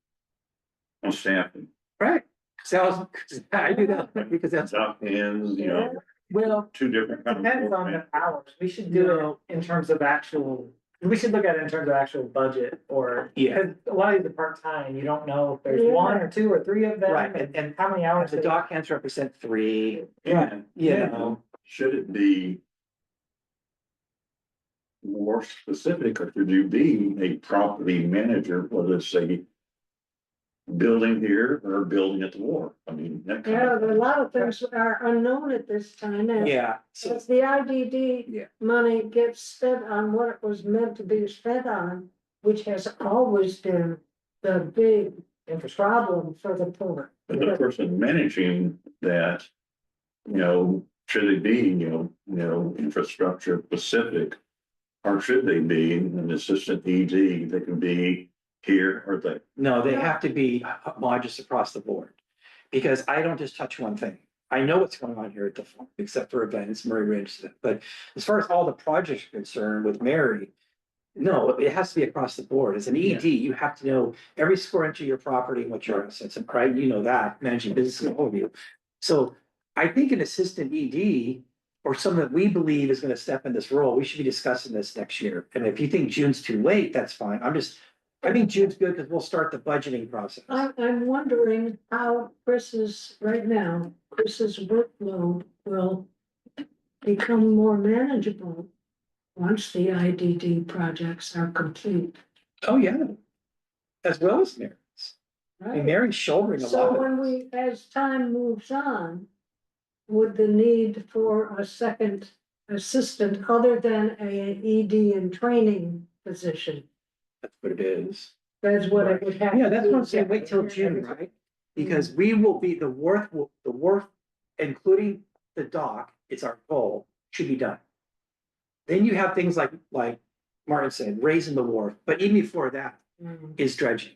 on staffing. Right, so I do that because that's, Top ends, you know, well, two different kind of. Depends on the hours, we should do it in terms of actual, we should look at it in terms of actual budget or. Yeah. Because a lot of these are part-time, you don't know if there's Yeah. one or two or three of them. Right, and How many hours. the they- dock hands represent three, And, you know. should it be more specific, or could you be a property manager, whether it's a building here or a building at the wharf? I mean, that kind Yeah, of. a lot of things are unknown at this time, and Yeah, so, as the IDD Yeah. money gets spent on what it was meant to be spent on, which has always been the big problem for the poor. But the person managing that, you know, should it be, infrastructure specific? Or should they be an assistant ED that can be here or there? no, they have to be homogeneous across the board. Because I don't just touch one thing. I know what's going on here at the farm, except for events, Murray Ridge, but as far as all the projects are concerned with Mary. No, it has to be across the board. As an ED, you have to know every square inch of your property and what your assets, and right, you know that, managing business and all of you. So I think an assistant ED or someone that we believe is gonna step in this role, we should be discussing this next year. And if you think June's too late, that's fine. I think June's good because we'll start the budgeting process. I'm wondering how Chris's workload will become more manageable once the IDD projects are complete. Oh, yeah. As well as Mary's. I mean, Right? Mary's shouldering a So lot when of. as time moves on, would the need for a second assistant other than a ED and training position? That's what it is. That's what it would have. Yeah, to that's be. what I'm saying, wait till June, right? Because we will be, the wharf, including the dock, it's our goal, should be done. Then you have things like Martin said, raising the wharf, but even before that Mm. is dredging.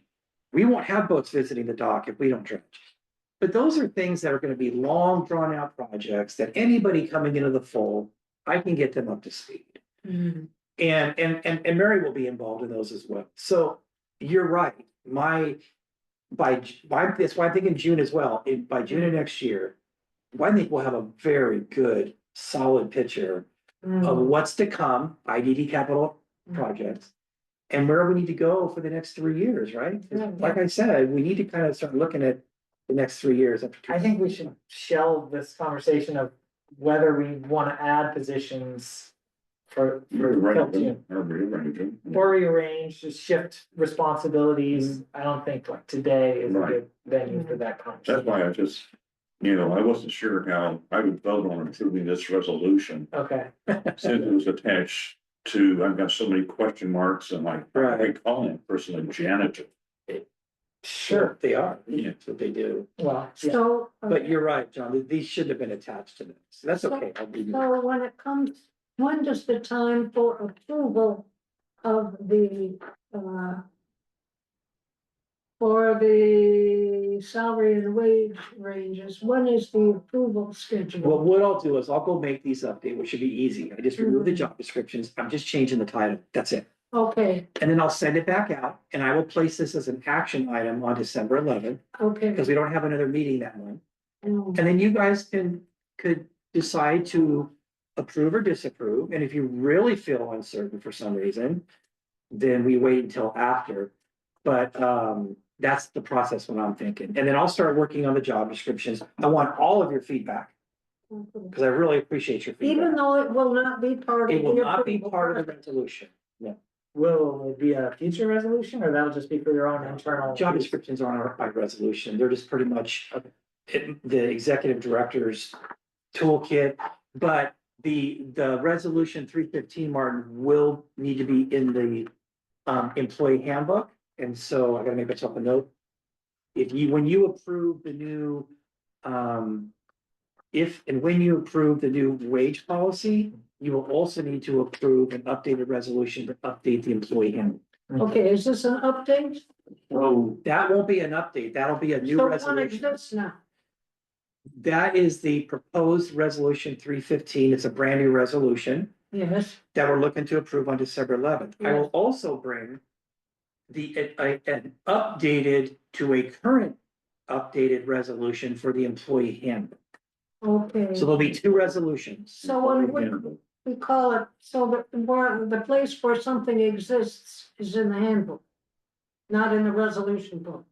We won't have boats visiting the dock if we don't dredge. But those are things that are gonna be long, drawn out projects that anybody coming into the fold, I can get them up to speed. Mm. And Mary will be involved in those as well. So you're right, that's why I'm thinking June as well. By June of next year, I think we'll have a very good, solid picture of Mm. what's to come, IDD capital projects. And where we need to go for the next 3 years, right? 'Cause Yeah. like I said, we need to kind of start looking at the next 3 years. I think we should shelve this conversation of whether we wanna add positions for till June. Or rearrange them. Or rearrange, just shift responsibilities. I don't think like today is a Right. good venue for that That's conversation. why I wasn't sure how I would vote on approving this resolution, Okay, since it was attached to, I've got so many question marks and like, Right. I call that person a janitor. sure, They are, Yeah. that's what they do. well, yeah, So. But you're right, John, these should have been attached to this. So that's okay. I'll be. So when it comes, when does the time for approval of the, for the salary and wage ranges, when is the approval Well, scheduled? what I'll do is I'll go make these updates, which should be easy. I just remove the job descriptions. I'm just changing the title. That's it. Okay, And then I'll send it back out and I will place this as an action item on December 11th okay. because we don't have another meeting that month. Mm. And then you guys could decide to approve or disapprove. And if you really feel uncertain for some reason, then we wait until after. But that's the process what I'm thinking. And then I'll start working on the job descriptions. I want all of your feedback because I really appreciate your Even feedback. though it will not be part of. It will the not be approval part of the process. resolution. will it be a future resolution or that'll just be for your own internal? Job descriptions aren't by resolution. They're just pretty much the executive director's toolkit. But the resolution 315, Martin, will need to be in the employee handbook. And so I gotta make myself a note. When you approve the new when you approve the new wage policy, you will also need to approve an updated resolution to update the employee handbook. Okay, is this an update? So that won't be an update. That'll be a new So one resolution. exists now. That is the proposed resolution 315. It's a brand new resolution Yes, that we're looking to approve on December 11th. I will also bring an updated to a current updated resolution for the employee handbook. Okay. So there'll be two resolutions. So when we call it, so that where the place where something exists is in the handbook, not in the resolution book.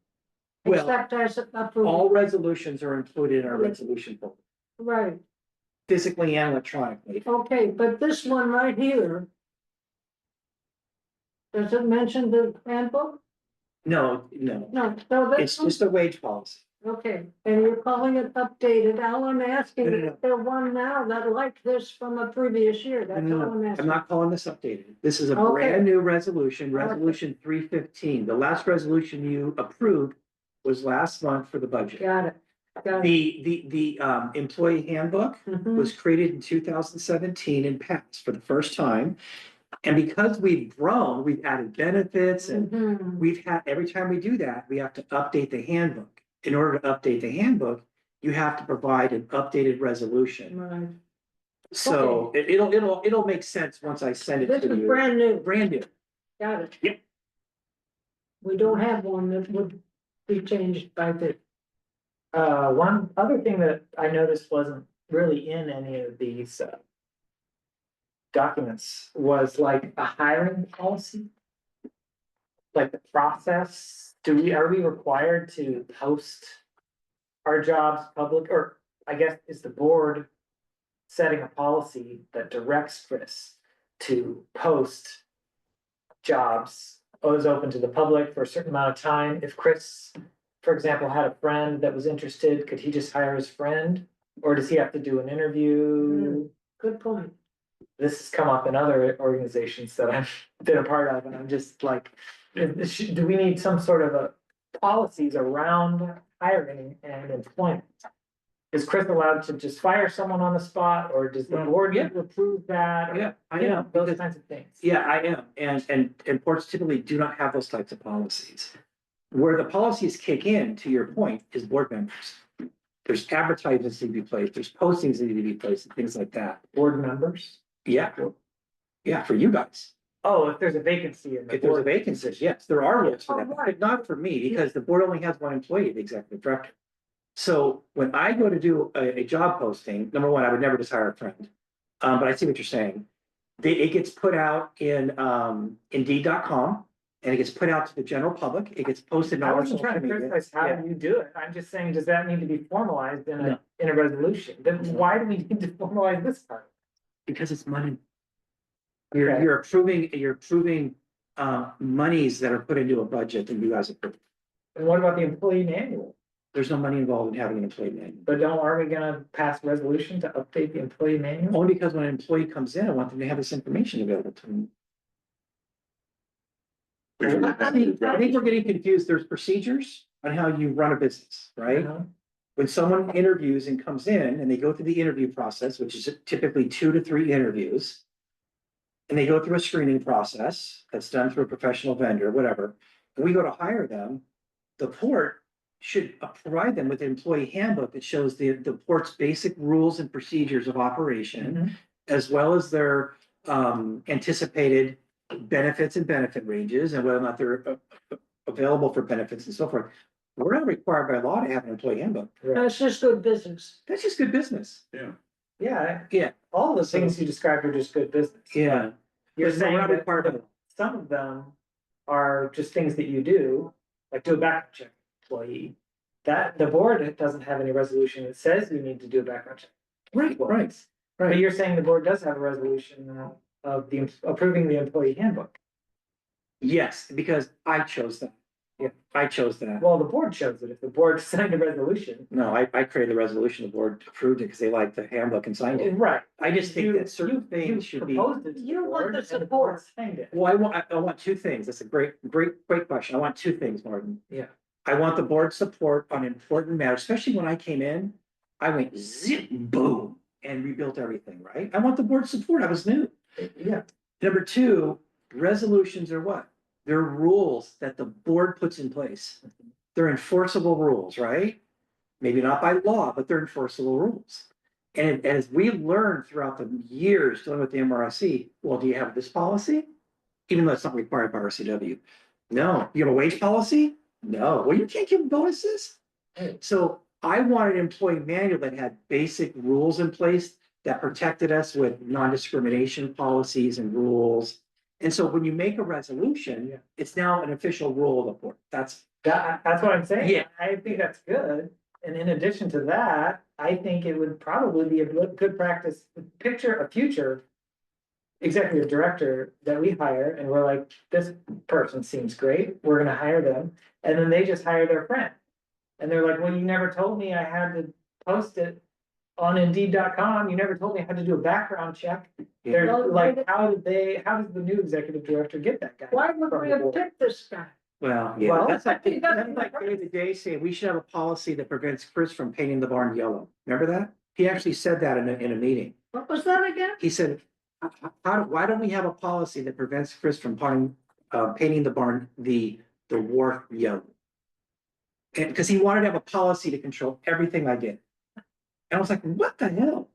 Well, Except as approved, all resolutions are included in our resolution book, right, physically and electronically. okay, but this one right here. Does it mention the handbook? No, No, so it's that's, just a wage policy. okay, and you're calling it updated, all I'm asking No, is no, if there one now that like this from a previous year, that's all I'm I'm asking. not calling this updated. This is a Okay. brand new resolution, Okay. resolution 315. The last resolution you approved was last month for the budget. Got it, got it. The employee handbook Mhm. was created in 2017 and passed for the first time. And because we've grown, we've added benefits and Mhm. we've had, every time we do that, we have to update the handbook. In order to update the handbook, you have to provide an updated resolution. Right. So it'll make sense once I send it This to is you. brand new, Brand new. got it. Yep. We don't have one that would be changed by the, One other thing that I noticed wasn't really in any of these documents was like a hiring policy. Like the process, are we required to post our jobs public, or I guess is the board setting a policy that directs Chris to post jobs always open to the public for a certain amount of time? If Chris, for example, had a friend that was interested, could he just hire his friend? Or does he have to do an interview? good point. This has come up in other organizations that I've been a part of, and I'm just like, do we need some sort of a policies around hiring and employment? Is Chris allowed to just fire someone on the spot, or does the board need to approve that? Or, Yeah, I you know, am. those kinds of things. Yeah, I am. And boards typically do not have those types of policies. Where the policies kick in, to your point, is board members. There's advertisements that need to be placed, there's postings that need to be placed, and things like that. Board members? Yeah. Yeah, for you guys. Oh, if there's a vacancy in the If there's a board vacancy, position. yes, there are rules for Oh, that, right. but not for me, because the board only has one employee, the executive director. So when I go to do a job posting, number one, I would never just hire a friend. But I see what you're saying. It gets put out in Indeed.com, and it gets put out to the general public. It gets posted in I all our wasn't social trying to media. criticize how Yeah. you do it, I'm just saying, does that need to be formalized in No. a resolution? Then why do we need to formalize this part? Because it's money. Okay. You're approving monies that are put into a budget that you guys approve. And what about the employee manual? There's no money involved in having an employee manual. But are we gonna pass a resolution to update the employee manual? Only because when an employee comes in, I want them to have this information available to them. I think we're getting confused. There's procedures on how you run a business, right? Uh-huh. When someone interviews and comes in and they go through the interview process, which is typically 2 to 3 interviews. And they go through a screening process that's done through a professional vendor, whatever. And we go to hire them, the port should provide them with an employee handbook that shows the port's basic rules and procedures of operation, Mhm. as well as their anticipated benefits and benefit ranges and whether or not they're available for benefits and so forth. We're not required by law to have an employee handbook. That's just good business. That's just good business. Yeah. Yeah, Yeah, all the things you described are just good business. yeah. You're But we're saying not that required by law. some of them are just things that you do, like do a background check employee. That the board doesn't have any resolution that says you need to do a background check. Right, right, But right. you're saying the board does have a resolution of the approving the employee handbook. Yes, because I chose that. Yeah, I chose that. Well, the board chose it. If the board signed a resolution. No, I created the resolution, the board approved it because they liked the handbook and signed it. Right. I just think You- that certain you things should be. proposed it to the You want board, the and the board support. signed it. Well, I want 2 things. That's a great question. I want 2 things, Martin. Yeah. I want the board support on important matters, especially when I came in, I went zip, boom, and rebuilt everything, right? I want the board support. I was new. Yeah. Number 2, resolutions are what? They're rules that the board puts in place. They're enforceable rules, right? Maybe not by law, but they're enforceable rules. And as we learned throughout the years dealing with the MRSC, well, do you have this policy? Even though it's not required by RCW. No. You have a wage policy? No. Well, you can't give bonuses? So I wanted an employee manual that had basic rules in place that protected us with non-discrimination policies and rules. And so when you make a resolution, it's now an official rule of the board. That's what I'm saying. Yeah. I think that's good. And in addition to that, I think it would probably be a good practice, picture a future executive director that we hire and we're like, this person seems great, we're gonna hire them. And then they just hire their friend. And they're like, well, you never told me I had to post it on Indeed.com. You never told me I had to do a background check. They're Well, like, how does the new executive director get that guy? Why would from we the have board? picked this guy? Well, yeah, Well, that's like, I think that's that's like the other day saying we should have a policy that prevents Chris from painting the barn yellow. Remember that? He actually said that in a meeting. What was that again? He said, why don't we have a policy that prevents Chris from painting the barn, the wharf yellow? And because he wanted to have a policy to control everything I did. And I was like, what the hell?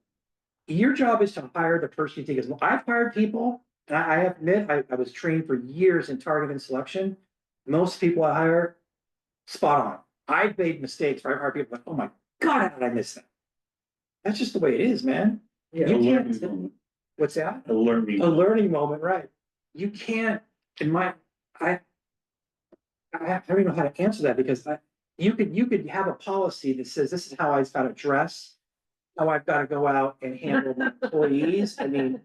Your job is to hire the person you think is, I've hired people, and I admit, I was trained for years in targeting selection. Most people I hire, spot on. I've made mistakes, where I've hired people like, oh my God, how did I miss that? That's just the way it is, man. Yeah. You A learning can't, moment. what's that? A learning. A learning moment, right? You can't, I don't even know how to answer that because you could have a policy that says this is how I've got to dress, how I've got to go out and handle my employees. I mean,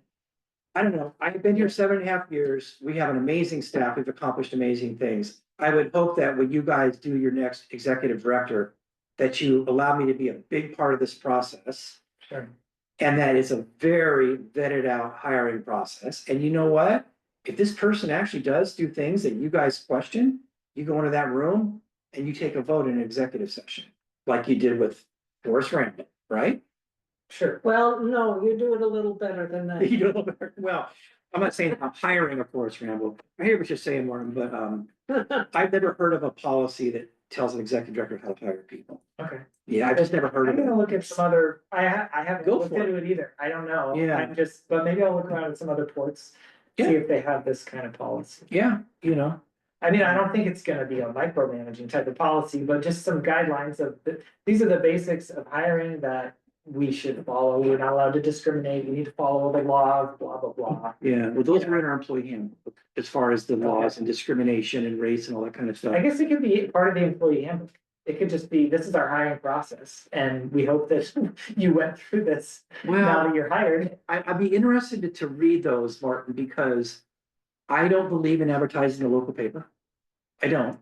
I don't know. I've been here 7.5 years. We have an amazing staff. We've accomplished amazing things. I would hope that when you guys do your next executive director, that you allow me to be a big part of this process. Sure. And that is a very vetted out hiring process. And you know what? If this person actually does do things that you guys question, you go into that room and you take a vote in an executive session, like you did with Forrest Randall, right? Sure. Well, no, you do it a little better than that. You do a little better. Well, I'm not saying I'm hiring a Forrest Randall. I hear what you're saying, Warren, but I've never heard of a policy that tells an executive director how to hire people. Okay. Yeah, I've just never heard I'm of gonna it. look at some other, I haven't Go looked for it. into it either. I don't know. Yeah. I'm just, but maybe I'll look around at some other ports. See Yeah. if they have this kind of policy. Yeah, you know, I mean, I don't think it's gonna be a micromanaging type of policy, but just some guidelines of, these are the basics of hiring that we should follow. We're not allowed to discriminate. We need to follow the laws, blah, blah, blah. yeah, well, those are in our employee handbook as far as the laws and discrimination and race and all that kind of stuff. I guess it could be part of the employee handbook. It could just be, this is our hiring process, and we hope that you went through this now Well, that you're hired. I'd be interested to read those, Martin, because I don't believe in advertising the local paper. I don't.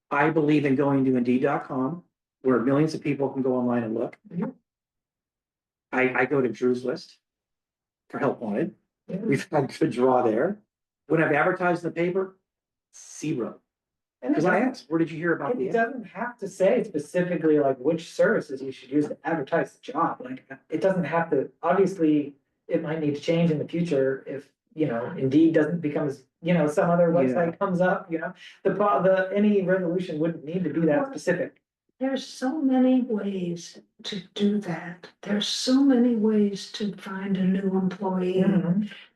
I believe in going to Indeed.com, where millions of people can go online and look. Mhm. I go to Drew's List for help wanted. Yeah. We've had a good draw there. When I've advertised in the paper, 0. And Because I asked, where did you hear about it the? doesn't have to say specifically like which services you should use to advertise the job, like, it doesn't have to, obviously, it might need to change in the future if, Indeed doesn't become as, some other website comes up, any resolution wouldn't need to be that specific. There's so many ways to do that. There's so many ways to find a new employee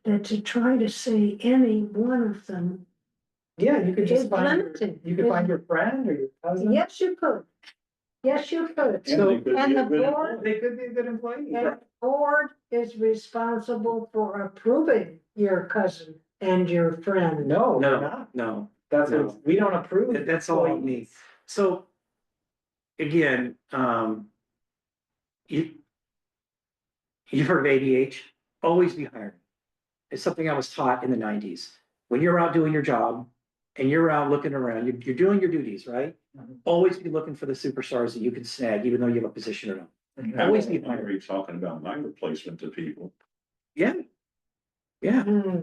that to try to say any one of them. Yeah, you could just It's find, limited. you could find your friend or your cousin. Yes, you could. Yes, you could. And they could be And a the good board, They could be a good employee. and the board is responsible for approving your cousin and your friend. No, we're No, not. no, That's No. what, we don't approve. that's all on me. employees. So. Again, you've heard of ADH, always be hiring. It's something I was taught in the 90s. When you're out doing your job and you're out looking around, you're doing your duties, right? Mhm. Always be looking for the superstars that you can snag, even though you have a position or not. Mhm. Always be I'm hiring. already talking about my replacement to people. Yeah. Yeah, Hmm.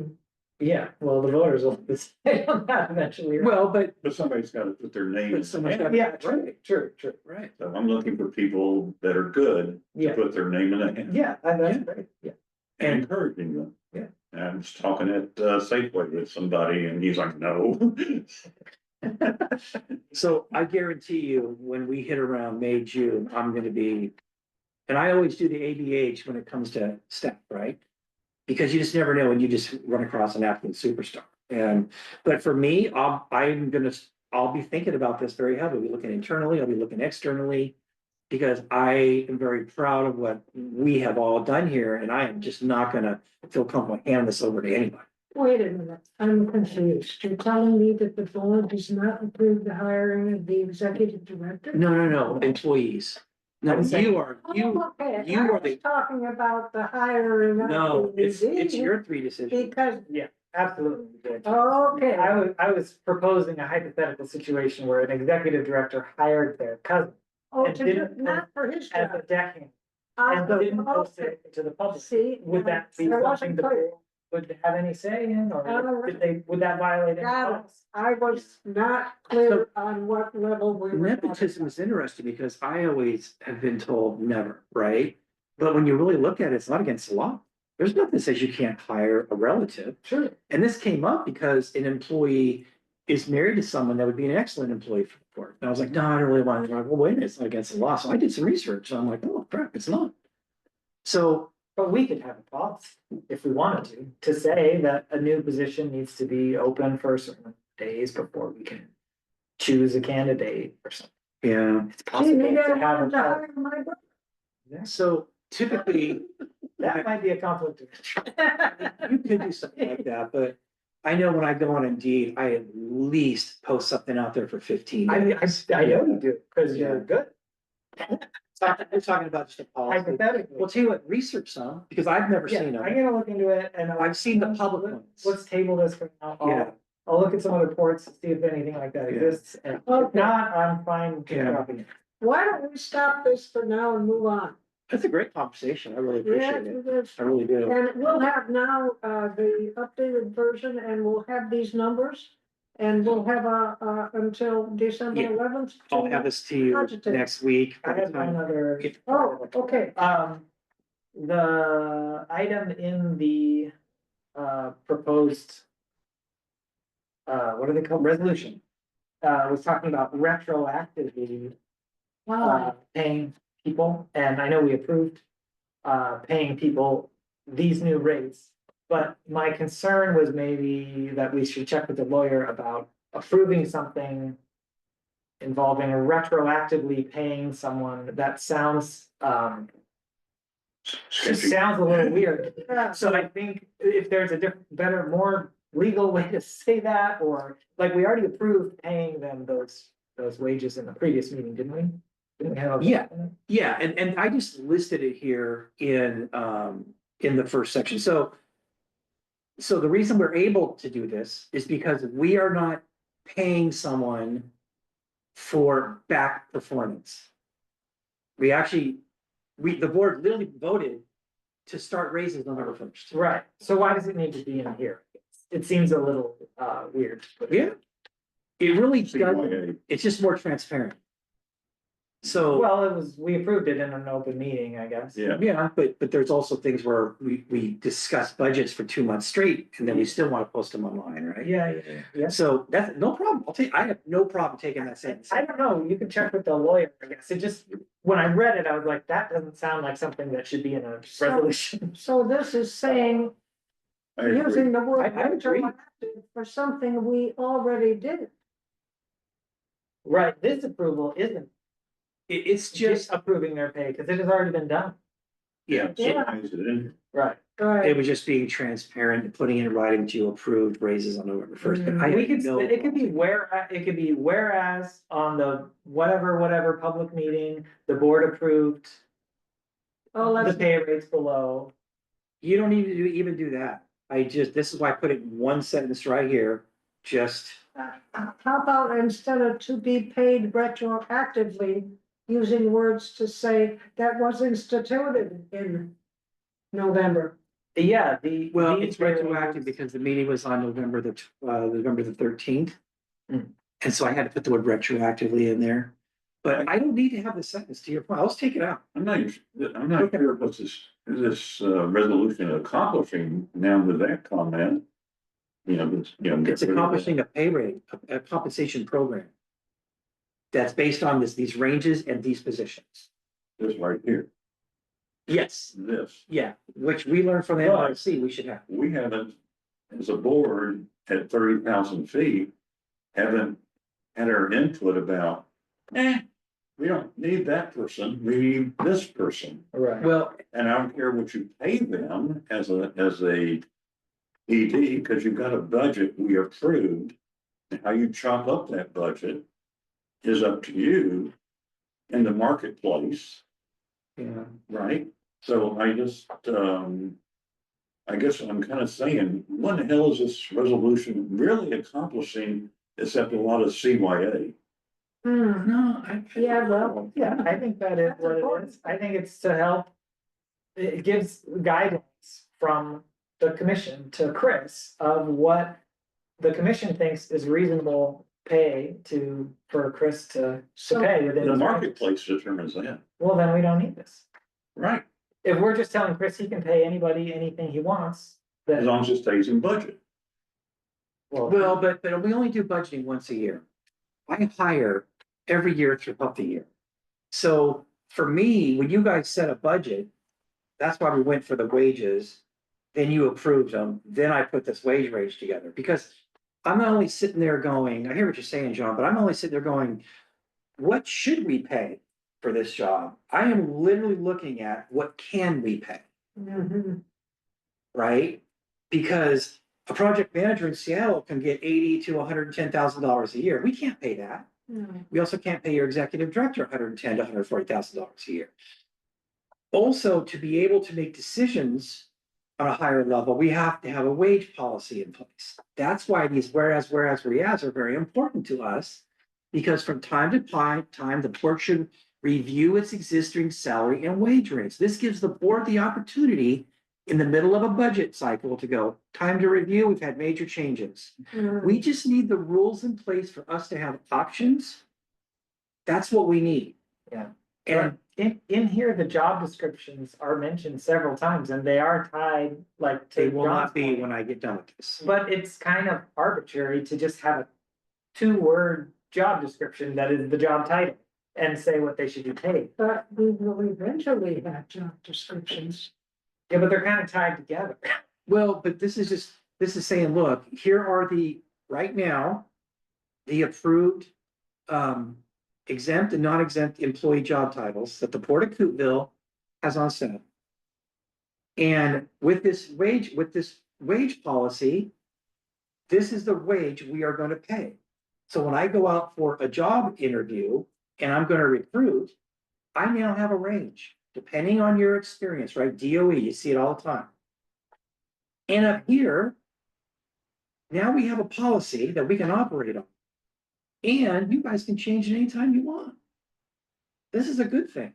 Yeah, well, the voters will decide on that eventually. right? well, but But somebody's got to put their name in. But someone's the hat. gotta- Yeah, true. right. So I'm looking for people that are good to Yeah. put their name in the hat Yeah, that's Yeah. great, yeah. and encouraging them. Yeah. And I was talking at Safeway with somebody and he's like, no. So I guarantee you, when we hit around May, June, I'm gonna be. And I always do the ABH when it comes to staff, right? Because you just never know when you just run across an absolute superstar. But for me, I'll be thinking about this very heavily. I'll be looking internally, I'll be looking externally. because I am very proud of what we have all done here, and I am just not gonna feel comfortable handing this over to anybody. Wait a minute, I'm confused. You're telling me that the board does not approve the hiring of the executive director? No, employees. No, I'm saying- you are, Oh, okay, you I are was the, talking about the hiring. of no, the it's your three decisions. Because, Absolutely. we did. okay, I was proposing a hypothetical situation where an executive director hired their cousin oh, and to do, didn't not for his as a job. deckhand I and didn't post it to the public. See, Would that be I something wasn't the clear. board would have any say in, or Uh, did they, would that violate any Got it. laws? I was not clear on what level we were. talking Nepotism is about. interesting because I always have been told never, right? But when you really look at it, it's not against the law. There's nothing that says you can't hire a relative. Sure. And this came up because an employee is married to someone that would be an excellent employee for the court. And I was like, no, I don't really want to. Well, wait a minute, it's not against the law. So I did some research. And I'm like, oh crap, it's not. So But we could have a policy, if we wanted to say that a new position needs to be open for certain days before we can choose a candidate or something. yeah, It's See, possible maybe I to have wanted to a, hire my brother. so typically that might be a conflict of interest. you could do something like that, but I know when I go on Indeed, I at least post something out there for 15 days. I know you do, because you're good, We're talking about just a policy. hypothetically. Well, tell you what, research some, because I've never Yeah, seen I'm them. gonna look into it and. I've seen the public ones. Let's table this for now. Yeah. I'll look at some other reports, see if anything like that Yeah. exists, and if Okay. not, I'm fine Yeah. dropping it. Why don't we stop this for now and move on? That's a great conversation. I really Yeah, appreciate it. it is. I really do. And we'll have now, the updated version and we'll have these numbers. And we'll have until December Yeah. 11th. I'll have this to you Positive. next week. I have one other. Oh, okay. The item in the, proposed. What are they called, resolution? Was talking about retroactively, paying people, and I know we approved. Paying people these new rates, but my concern was maybe that we should check with the lawyer about approving something. Involving retroactively paying someone, that sounds, just Sketchy. sounds a little weird. Yeah. So I think if there's a different, better, more legal way to say that, or like we already approved paying them those wages in the previous meeting, didn't we? Didn't we have? Yeah. Yeah, and I just listed it here in the first section. So the reason we're able to do this is because we are not paying someone for back performance. The board literally voted to start raises November 1st. Right, so why does it need to be in here? It seems a little weird. Yeah. It really does, CYA. it's just more transparent. So. Well, we approved it in an open meeting, I guess. Yeah, Yeah, but there's also things where we discuss budgets for 2 months straight and then we still want to post them online, right? Yeah. So that's no problem. I have no problem taking that sentence. I don't know, you can check with the lawyer, I guess, it just, when I read it, I was like, that doesn't sound like something that should be in a resolution. So this is saying, I agree. using the word I agree. retroactive for something we already did. Right, this approval isn't It's just just, approving their pay, because it has already been done. yeah, Yeah. Why is it in? Right. it Right. was just being transparent and putting it in writing to approved raises on November 1st. But I We have could, no it could be problem. it could be whereas on the whatever public meeting, the board approved. Oh, The let's, pay rates below. You don't need to even do that. This is why I put it in one sentence right here, just, how about instead of to be paid retroactively, using words to say that was instituted in November. Yeah, well, these it's pay retroactive rates- because the meeting was on November the 13th. Hmm. And so I had to put the word retroactively in there. But I don't need to have the sentence, to your point. I'll just take it out. I'm not sure what this resolution accomplishing now with that comment. It's accomplishing a pay rate, a compensation program. That's based on these ranges and these positions. This right here, Yes, this, yeah, which we learned from the Right. NRC, we should have. we haven't, as a board at 30,000 feet, haven't had our input about, we don't need that person, we need this person. Right. Well, And I don't care what you pay them as a ED, because you've got a budget we approved. And how you chop up that budget is up to you in the marketplace, yeah, right? So I guess I'm kind of saying, what the hell is this resolution really accomplishing except a lot of CYA? Hmm, no, yeah, well, Yeah, I think that is That's what it important. is. I think it's to help. It gives guidance from the commission to Chris of what the commission thinks is reasonable pay for Chris to So- pay within. The his ranges. marketplace determines that, Well, then we don't need this. right? If we're just telling Chris he can pay anybody anything he wants, As then, long as it stays in budget. well, but we only do budgeting once a year. I hire every year throughout the year. So for me, when you guys set a budget, that's why we went for the wages. Then you approved them, then I put this wage range together, because I'm not only sitting there going, I hear what you're saying, John, but I'm only sitting there going, what should we pay for this job? I am literally looking at what can we pay, mhm. right? Because a project manager in Seattle can get $80,000 to $110,000 a year. We can't pay that. No. We also can't pay your executive director $110,000 to $140,000 a year. Also, to be able to make decisions on a higher level, we have to have a wage policy in place. That's why these whereas are very important to us. Because from time to time, the board should review its existing salary and wage rates. This gives the board the opportunity in the middle of a budget cycle to go, time to review, we've had major changes. We just need the rules in place for us to have options. That's what we need. Yeah. And in here, the job descriptions are mentioned several times and they are tied like to. they will John's not be point. when I get done with this. But it's kind of arbitrary to just have a 2-word job description that is the job title and say what they should be paid. But we will eventually have job descriptions. Yeah, but they're kind of tied together. Well, but this is saying, look, here are right now, the approved exempt and non-exempt employee job titles that the Port of Coupeville has on staff. And with this wage policy, this is the wage we are going to pay. So when I go out for a job interview and I'm going to recruit, I now have a range, depending on your experience, right? DOE, you see it all the time. And up here, now we have a policy that we can operate on. And you guys can change it anytime you want. This is a good thing.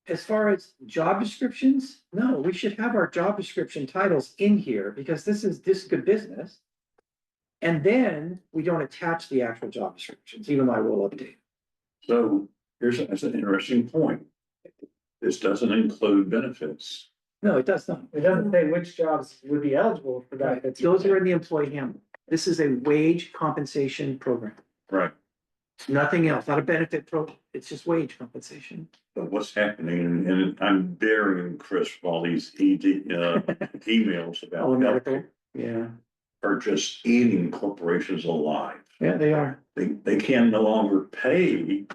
As far as job descriptions, no, we should have our job description titles in here because this is good business. And then we don't attach the actual job descriptions, even though I will update. So that's an interesting point. This doesn't include benefits. No, it does not. It doesn't say which jobs would be eligible for Right. benefits. Those are in the employee handbook. This is a wage compensation program. Right. It's nothing else, not a benefit it's just wage compensation. But what's happening, and I'm burying Chris with all these emails about All the medical, healthcare yeah, are just eating corporations alive. yeah, they are. They can no longer pay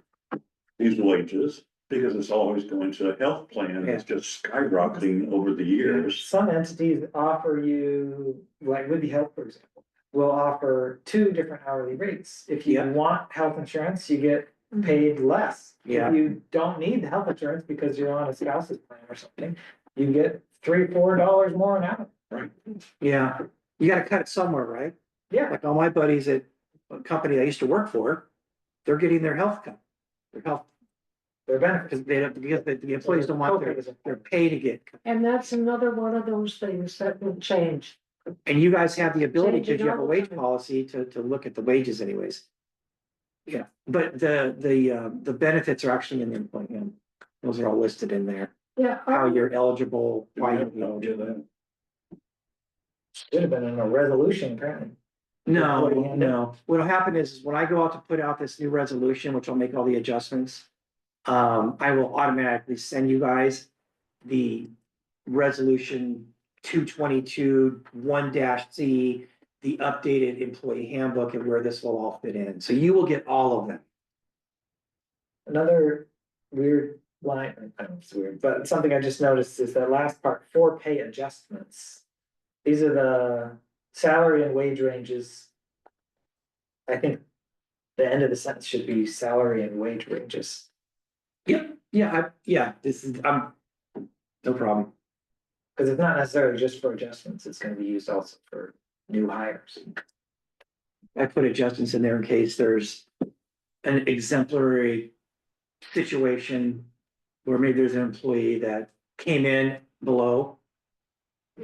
these wages because it's always going to a health plan that's just skyrocketing over the years. Some entities offer you, like Libby Health, for example, will offer 2 different hourly rates. If you Yeah. want health insurance, you get paid less. Yeah. If you don't need the health insurance because you're on a spouse's plan or something, you get $3-4 more an hour. Yeah, you gotta cut it somewhere, right? Yeah, Like all my buddies at a company I used to work for, they're getting their health cut. Their health, their benefits. because they don't, because the employees don't want their pay to get cut. And that's another one of those things that will change. And you guys have the ability, because you have a Changing all the wage time. policy to look at the wages anyways. Yeah, but the benefits are actually in the employee handbook. Those are all listed in there, Yeah, how you're eligible, why you're Yeah, eligible. Should have been in a resolution, apparently. No, Employee handbook. no. What'll happen is when I go out to put out this new resolution, which will make all the adjustments. I will automatically send you guys the resolution 222 1-C, the updated employee handbook and where this will all fit in. So you will get all of them. Another weird line, I don't know if it's weird, but something I just noticed is that last part, for pay adjustments. These are the salary and wage ranges. I think the end of the sentence should be salary and wage ranges. Yeah, this is, no problem. Cause it's not necessarily just for adjustments, it's gonna be used also for new hires. I put adjustments in there in case there's an exemplary situation where maybe there's an employee that came in below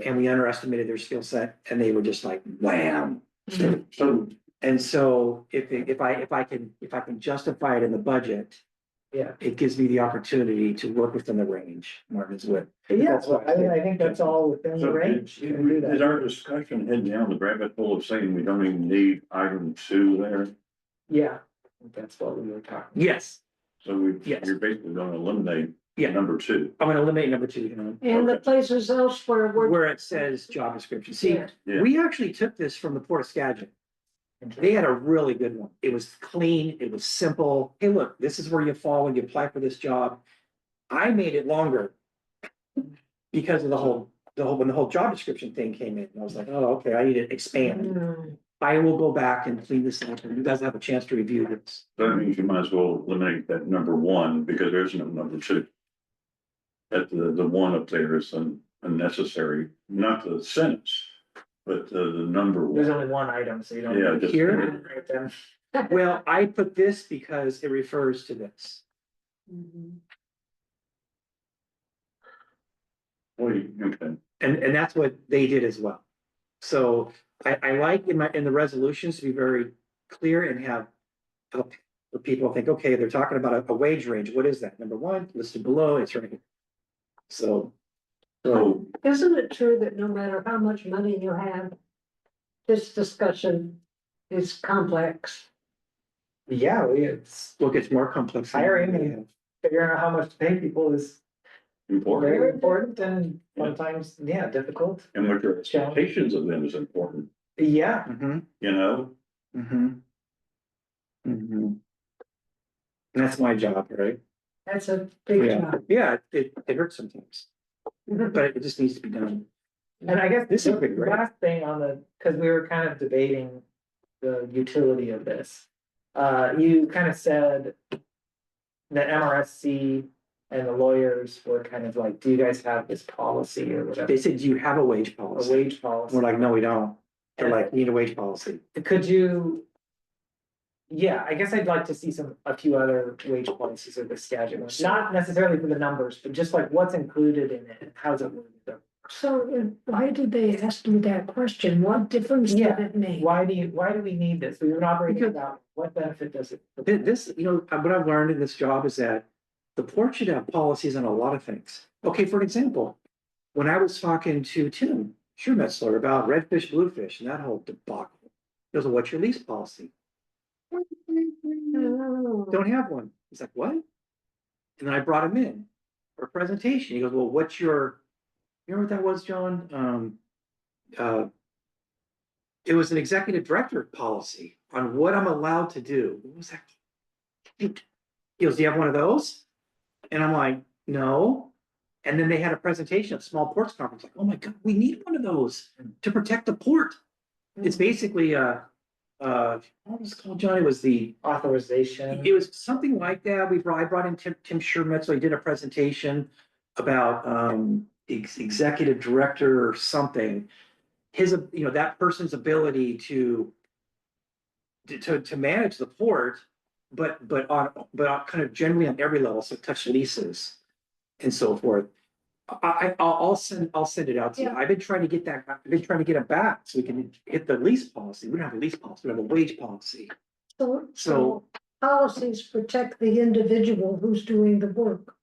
and we underestimated their skill set and they were just like wham. So, And so if I can justify it in the budget, Yeah, it gives me the opportunity to work within the range, Martin is with. yeah, That's why I think that's all within the so range. You can do is that. our discussion heading down the rabbit hole of saying we don't even need item 2 there? Yeah, that's what we were talking. Yes, So Yes. you're basically gonna eliminate Yeah. number 2. I'm gonna eliminate number 2, And the places elsewhere where. where it says job description. See, Yeah. Yeah. we actually took this from the Port of Skagit. They had a really good one. It was clean, it was simple. Hey, look, this is where you fall when you apply for this job. I made it longer because of when the whole job description thing came in. I was like, oh, okay, I need to expand. Hmm. I will go back and clean this up and you guys have a chance to review this. That means you might as well eliminate that number 1 because there's no number 2. That the 1 up there is unnecessary, not the sentence, but the number There's 1. only one item, so you don't. Yeah, just. Here? Write them. Well, I put this because it refers to this. Wait, okay. And that's what they did as well. So I like in the resolutions to be very clear and have. The people think, okay, they're talking about a wage range. What is that? Number 1, listed below, it's right. So. So, Isn't it true that no matter how much money you have, this discussion is complex? Yeah, it's Look, it's more complex. than Hiring we and- have. figuring out how much to pay people is important, very important and sometimes, yeah, difficult. and what your expectations of them is important, Yeah, Mhm, you know? mhm. Mhm. And that's my job, right? That's a big Yeah, job. yeah, it hurts sometimes, but it just needs to be done. and I guess This this is big, is the right? last thing on the, cause we were kind of debating the utility of this. You kind of said that MRSC and the lawyers were kind of like, do you guys have this policy or whatever? They said, do you have a wage A policy? wage policy. We're like, no, we don't. They're like, we need a wage policy. Could you? Yeah, I guess I'd like to see a few other wage policies of the Skagit one, not necessarily for the numbers, but just like what's included in it, and how's it worded? So why did they ask me that question? What difference did Yeah. it make? Why do we need this? We've been operating Because- without, what benefit does it? This, what I've learned in this job is that the port should have policies on a lot of things. Okay, for example, when I was talking to Tim Schurmetzler about redfish, bluefish and that whole debacle, he goes, well, what's your lease policy? Oh. Don't have one. He's like, what? And then I brought him in for a presentation. He goes, well, what's your, you know what that was, John? It was an executive director policy on what I'm allowed to do. What was that? He goes, do you have one of those? And I'm like, no. And then they had a presentation at Small Ports Conference, like, oh my God, we need one of those to protect the port. It's basically what was it called, John? It was Authorization. it was something like that. I brought in Tim Shermetz, so he did a presentation about executive director or something. His, that person's ability to manage the port, but on kind of generally on every level, so touch leases and so forth. I'll send it out to you. Yeah. I've been trying to get it back so we can hit the lease policy. We don't have a lease policy, we have a wage policy. So policies protect the individual who's doing the work.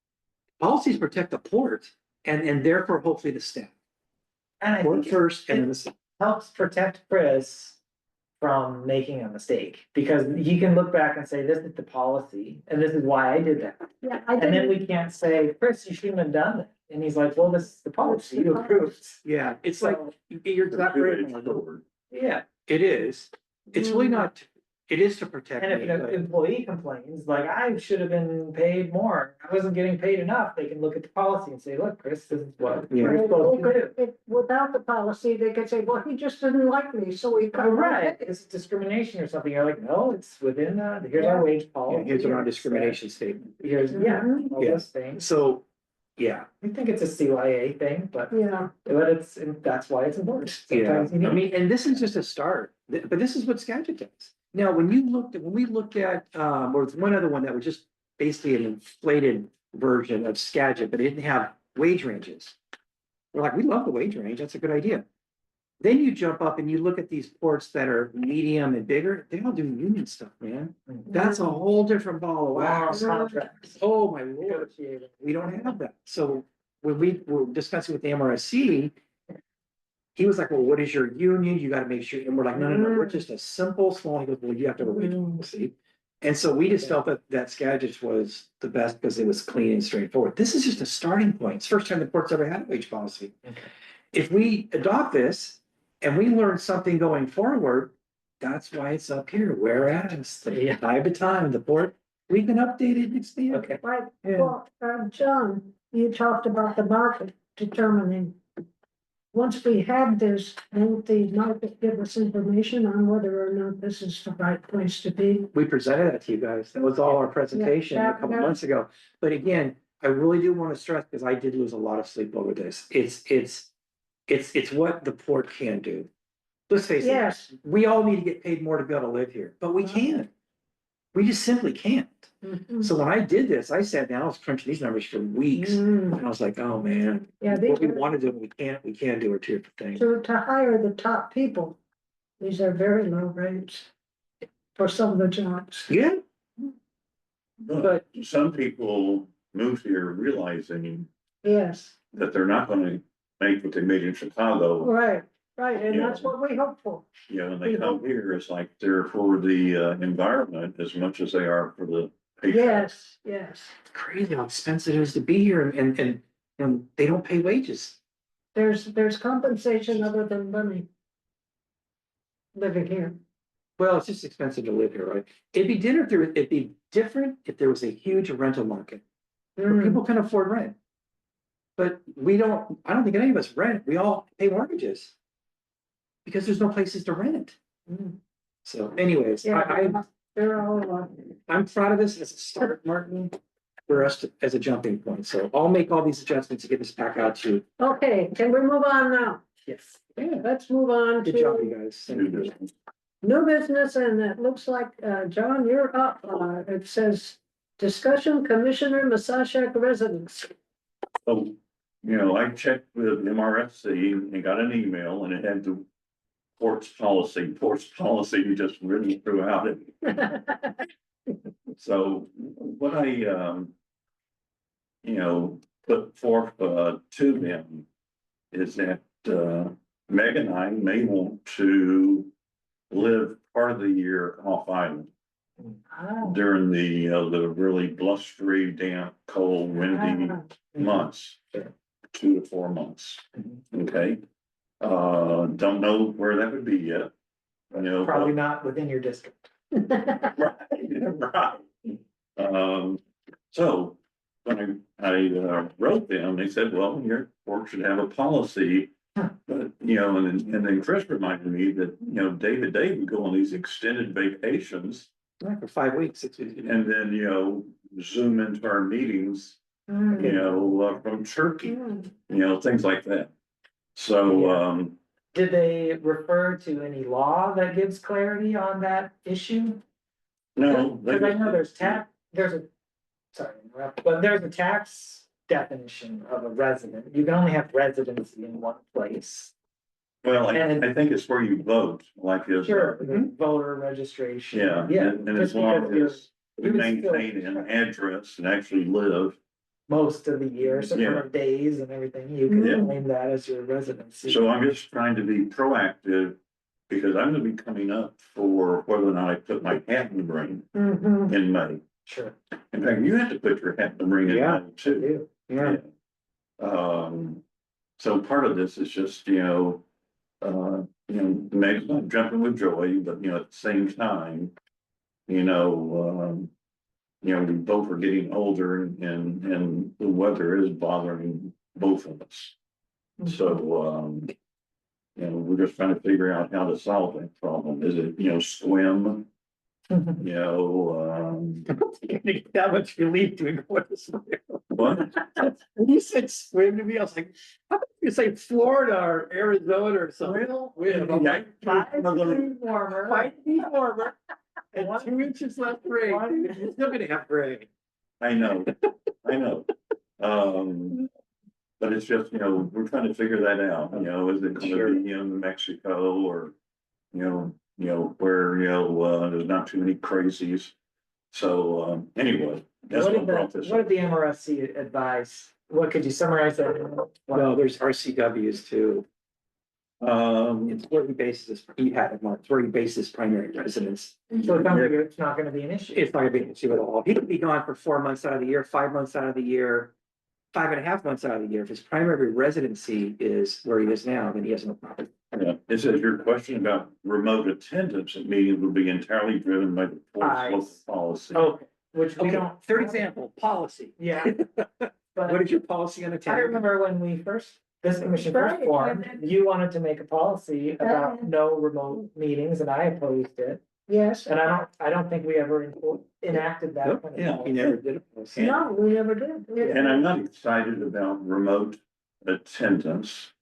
Policies protect the port and therefore hopefully the staff. And I Port think first and then the staff. helps protect Chris from making a mistake, because he can look back and say, this is the policy, and this is why I did that. Yeah, I And then didn't, we can't say, Chris, you shouldn't have done that. And he's like, well, this is the policy you approved. Yeah, it's like, you're The that great. two-edged sword. Yeah, It is. It's really not It is to protect And if me, an but employee complains, like, I should have been paid more, I wasn't getting paid enough, they can look at the policy and say, look, Chris, this is what Yeah. you're supposed to do. Without the policy, they could say, well, he just didn't like me, so he cut Oh, my right, pay. it's discrimination or something, you're like, no, it's within, here's our wage yeah, policy. here's our it's, non-discrimination statement. Here's, yeah, Mhm. all those things. So, yeah, We think it's a CYA thing, but Yeah, it's, that's why it's important. yeah, Sometimes you I need. mean, and this is just a start, but this is what Skagit does. Now, when we looked at, or one other one that was just basically an inflated version of Skagit, but it didn't have wage ranges. We're like, we love the wage range, that's a good idea. Then you jump up and you look at these ports that are medium and bigger, they all do union stuff, man. That's a whole different ball of wax. Contracts. Oh, my lord, Negotiating. we don't have that. So when we were discussing with the MRSC, he was like, well, what is your union? You gotta make sure, and we're like, no, we're just a simple, small, he goes, well, you have to have a wage policy. And so we just felt that Skagit was the best because it was clean and straightforward. This is just a starting point. It's the first time the port's ever had a wage policy. Okay. If we adopt this and we learn something going forward, that's why it's up here. Whereas time to time, the port, we can update it and expand. Okay. right, Yeah. well, John, you talked about the market determining. Once we have this, won't the market give us information on whether or not this is the right place to be? We presented that to you guys. That was all our presentation a couple months ago. But again, I really do want to stress, because I did lose a lot of sleep over this. It's what the port can do. Let's face it, Yes. we all need to get paid more to be able to live here, but we can't. We just simply can't. Mhm. So when I did this, I sat down, I was crunching these numbers for weeks. Mm. And I was like, oh, man, Yeah, what we these are- want to do, we can't do, are two different things. to hire the top people, these are very low rates for some of the jobs. Yeah, But some people move here realizing Yes, that they're not gonna make what they made in Chicago. right, and Yeah. that's what we hope for. You know, when they come here, it's like they're for the environment as much as they are for the paycheck. Yes, it's crazy how expensive it is to be here, and they don't pay wages. there's compensation other than money. Living here. Well, it's just expensive to live here, right? It'd be different if there was a huge rental market, where Mm. people can afford rent. But I don't think any of us rent, we all pay mortgages. Because there's no places to rent. Mm. So anyways, Yeah, they're all, I'm proud of this as a start, Martin, for us as a jumping point. So I'll make all these adjustments to get this back out to you. okay, can we move on now? Yes. Yeah, Let's move on good job, to you guys. Do this. new business, and it looks like, John, you're up. It says discussion Commissioner Masashek residence. So, you know, I checked with MRSC and got an email and it had the ports policy just written throughout it. So what I, you know, put forth, to them is that, Meg and I may want to live part of the year off island Ah, during the really blustery, damp, cold, windy months, 2 to 4 months. Okay. Don't know where that would be yet. You know, Probably not within your district. right. So when I wrote them, they said, well, your board should have a policy. But, you know, and then Chris reminded me that, you know, day to day we go on these extended vacations Yeah, for 5 weeks. and then, you know, zoom into our meetings, Mm. you know, from Turkey, Mm. you know, things like that. So, Did they refer to any law that gives clarity on that issue? no. Cause I know sorry, to interrupt, but there's a tax definition of a resident. You can only have residency in one place. Well, And- I think it's where you vote, like is. Sure, the voter registration. Yeah, and as just long because you're as you maintain an address and actually live. most of the year, so Yeah. for days and everything, you can Yeah. claim that as your residency. So I'm just trying to be proactive because I'm gonna be coming up for whether or not I put my hat in the ring Mhm. in May. Sure. In fact, you have to put your hat in the ring in Yeah. May too. Yeah. So part of this is just, you know, Meg's not jumping with joy, but you know, at the same time, you know, we both are getting older and the weather is bothering both of us. So, we're just trying to figure out how to solve that problem. Is it, swim, I don't think I'm gonna get that much relief doing what this. what? When you said swim to me, I was like, how about you say Florida or Arizona or something? Wind. I'm like, 5 degrees warmer. 5 degrees warmer and 2 inches less rain. You're still gonna have rain. I know. But it's just, we're trying to figure that out, is it Sure. gonna be in Mexico or, where, there's not too many crazies. So, anyway, that's what brought this What up. did the MRSC advise? What could you summarize that? Well, there's RCWs too. It's where he bases, he had it marked, where he bases primary residence. So it sounds like it's not gonna be an issue. It's not gonna be an issue at all. He could be gone for 4 months out of the year, 5 months out of the year, 5.5 months out of the year. If his primary residency is where he is now, then he has no problem. Yeah, it says your question about remote attendance at meetings will be entirely driven by the board's local policy. Okay, which we Okay, don't. third example, policy. Yeah. What But is your policy on I attendance? remember when this commission first Right, formed, and then- you wanted to make a policy about no remote meetings and I opposed it. Yes, And I don't think we ever enacted that. Nope, kind of yeah, he policy. never did a policy. no, we never did. And I'm not excited about remote attendance.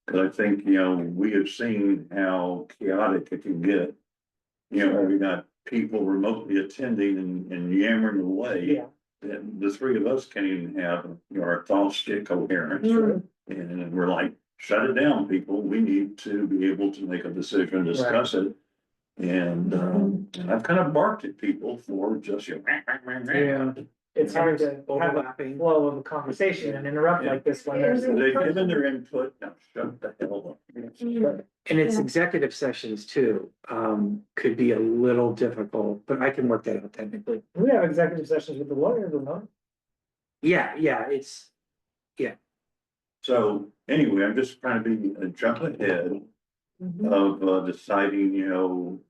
Cause I think, we have seen how chaotic it can get. We got people remotely attending and yammering away. Yeah. And the three of us can't even have, our thoughts get coherent. Mm. And we're like, shut it down, people. We need to be able to make a decision, discuss it. And I've kind of barked at people for just, Yeah. It's hard to have a Overlapping. flow of a conversation and interrupt like this one. Yeah. they've given their input, now shut the hell up. Mm. And it's Yeah. executive sessions too, could be a little difficult, but I can work that out technically. We have executive sessions with the lawyer, remote. Yeah, it's, So anyway, I'm just trying to be a jump ahead Mhm. of deciding,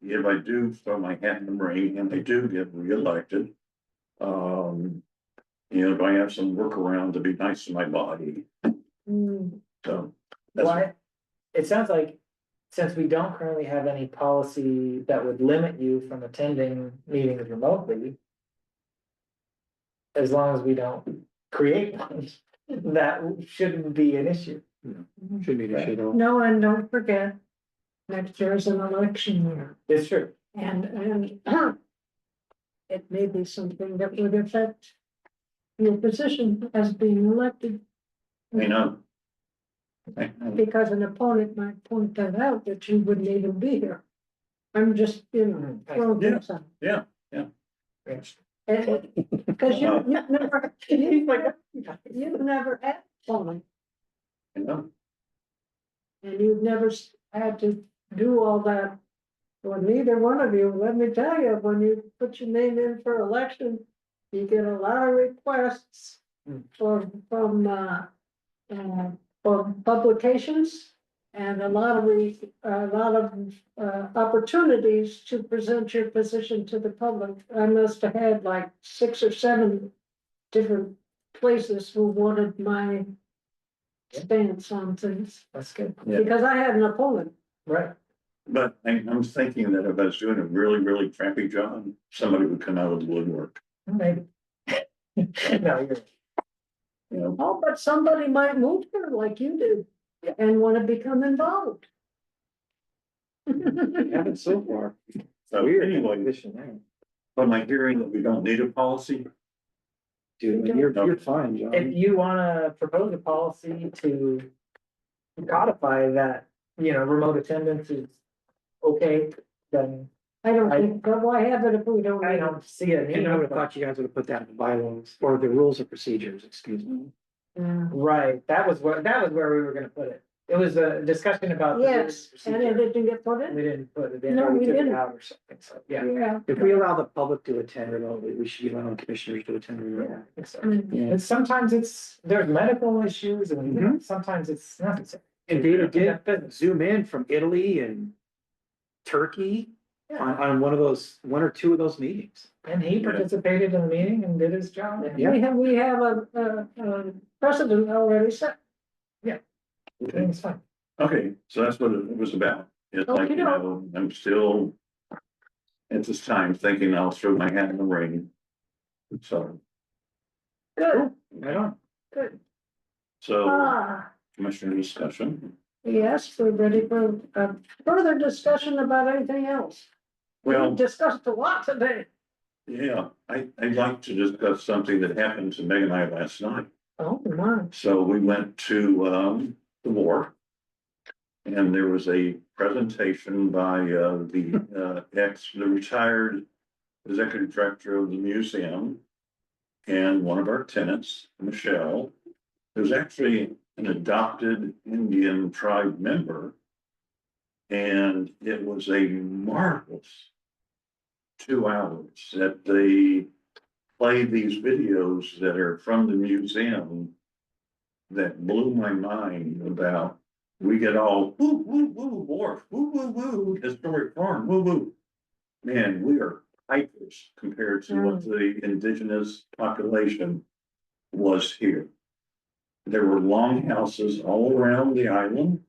if I do throw my hat in the ring and I do get reelected. If I have some workaround to be nice to my body, Mm. so. that's- Why? It sounds like, since we don't currently have any policy that would limit you from attending meetings remotely. As long as we don't create one, that shouldn't be an issue. should be the issue though. No, and don't forget, next year is an election year, It's true. and it may be something that would affect your position as being elected, I know. because an opponent might point that out, that you wouldn't even be here. I'm just, throwing Yeah. things out. Yeah. Because you've never had one, I know. and you've never had to do all that. Well, neither one of you, let me tell you, when you put your name in for election, you get a lot of requests from publications. And a lot of opportunities to present your position to the public. I must have had like 6 or 7 different places who wanted my stance on things, That's good. Yeah. because I had an opponent. Right. But I'm thinking that if I was doing a really, really crappy job, somebody would come out of the woodwork, Maybe. No, you're. Oh, but somebody might move here like you do and want to become involved. Haven't so far. So Weird anyway, position there. am I hearing that we don't need a policy? Dude, you're fine, John. If you wanna propose a policy to codify that, remote attendance is okay, then I don't think, but why have it if we don't? I need it? don't see it. And I would have thought you guys would have put that in the bylaws or the rules of procedures, excuse me. Yeah. Right, that was where we were gonna put it. It was a discussion about. the Yes, and it procedure. didn't get put We in? didn't put it in, No, or we we took it didn't. out or something, so, yeah. Yeah. If we allow the public to attend remotely, we should be allowing commissioners to attend Yeah, remotely. I think so. Mm. Yeah. And sometimes there's medical issues and Mhm. sometimes it's necessary. And David did Zoom in from Italy and Turkey on one or two of those meetings. And he participated in the meeting and did his job. We have a precedent already set. Everything's fine. Okay, so that's what it was about. It's like, you know, I'm still at this time thinking I'll throw my hat in the ring. So, Good, Right on. good. so commissioner discussion. Yes, we're ready for further discussion about anything else. We Well, discussed a lot today. yeah, I'd like to discuss something that happened to Meg and I last night. Oh, my. So we went to the wharf. And there was a presentation by the retired executive director of the museum. And one of our tenants, Michelle, who's actually an adopted Indian tribe member. And it was a marvelous 2 hours that they played these videos that are from the museum that blew my mind about. We get all woo, woo, woo, wharf, woo, woo, woo, historic farm, woo, woo. Man, we are hikers compared to what the indigenous population was here. There were long houses all around the island.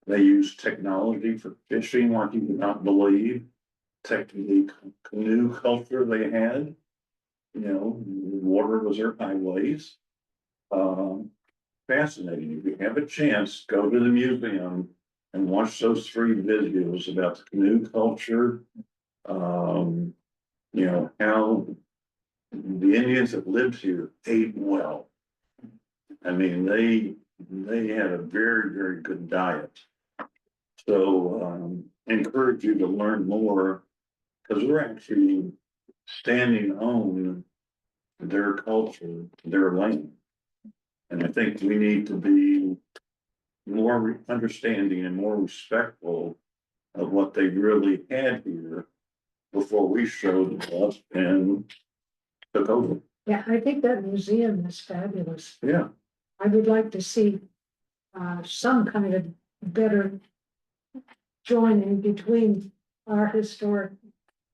They used technology for fishing like you would not believe. Technically, canoe culture they had. You know, water was their highways. Fascinating. If you have a chance, go to the museum and watch those 3 videos about the canoe culture. You know, how the Indians that lived here ate well. I mean, they had a very, very good diet. So encourage you to learn more because we're actually standing on their culture, their land. And I think we need to be more understanding and more respectful of what they really had here before we showed up and took over. Yeah, I think that museum is fabulous. Yeah, I would like to see some kind of better joining between our historic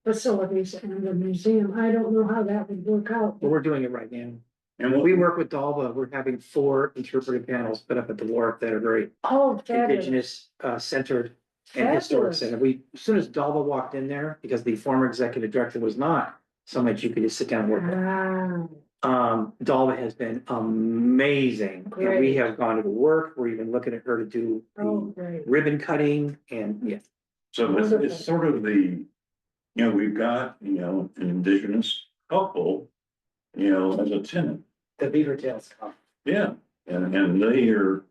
facilities and the museum. I don't know how that would work out. But we're doing it right now. and what We work with Dalva. We're having 4 interpretive panels put up at the wharf that are very Oh, fabulous. indigenous centered and historic Fabulous. center. As soon as Dalva walked in there, because the former executive director was not someone that you could just sit down and work with. Dalva has been amazing. And we Great. have gone to the work. We're even looking at her to do Oh, the great. ribbon cutting and yeah. So it's sort of the, you know, we've got, you know, an indigenous couple, you know, as a tenant. The Beaver Tails come. Yeah, and they are,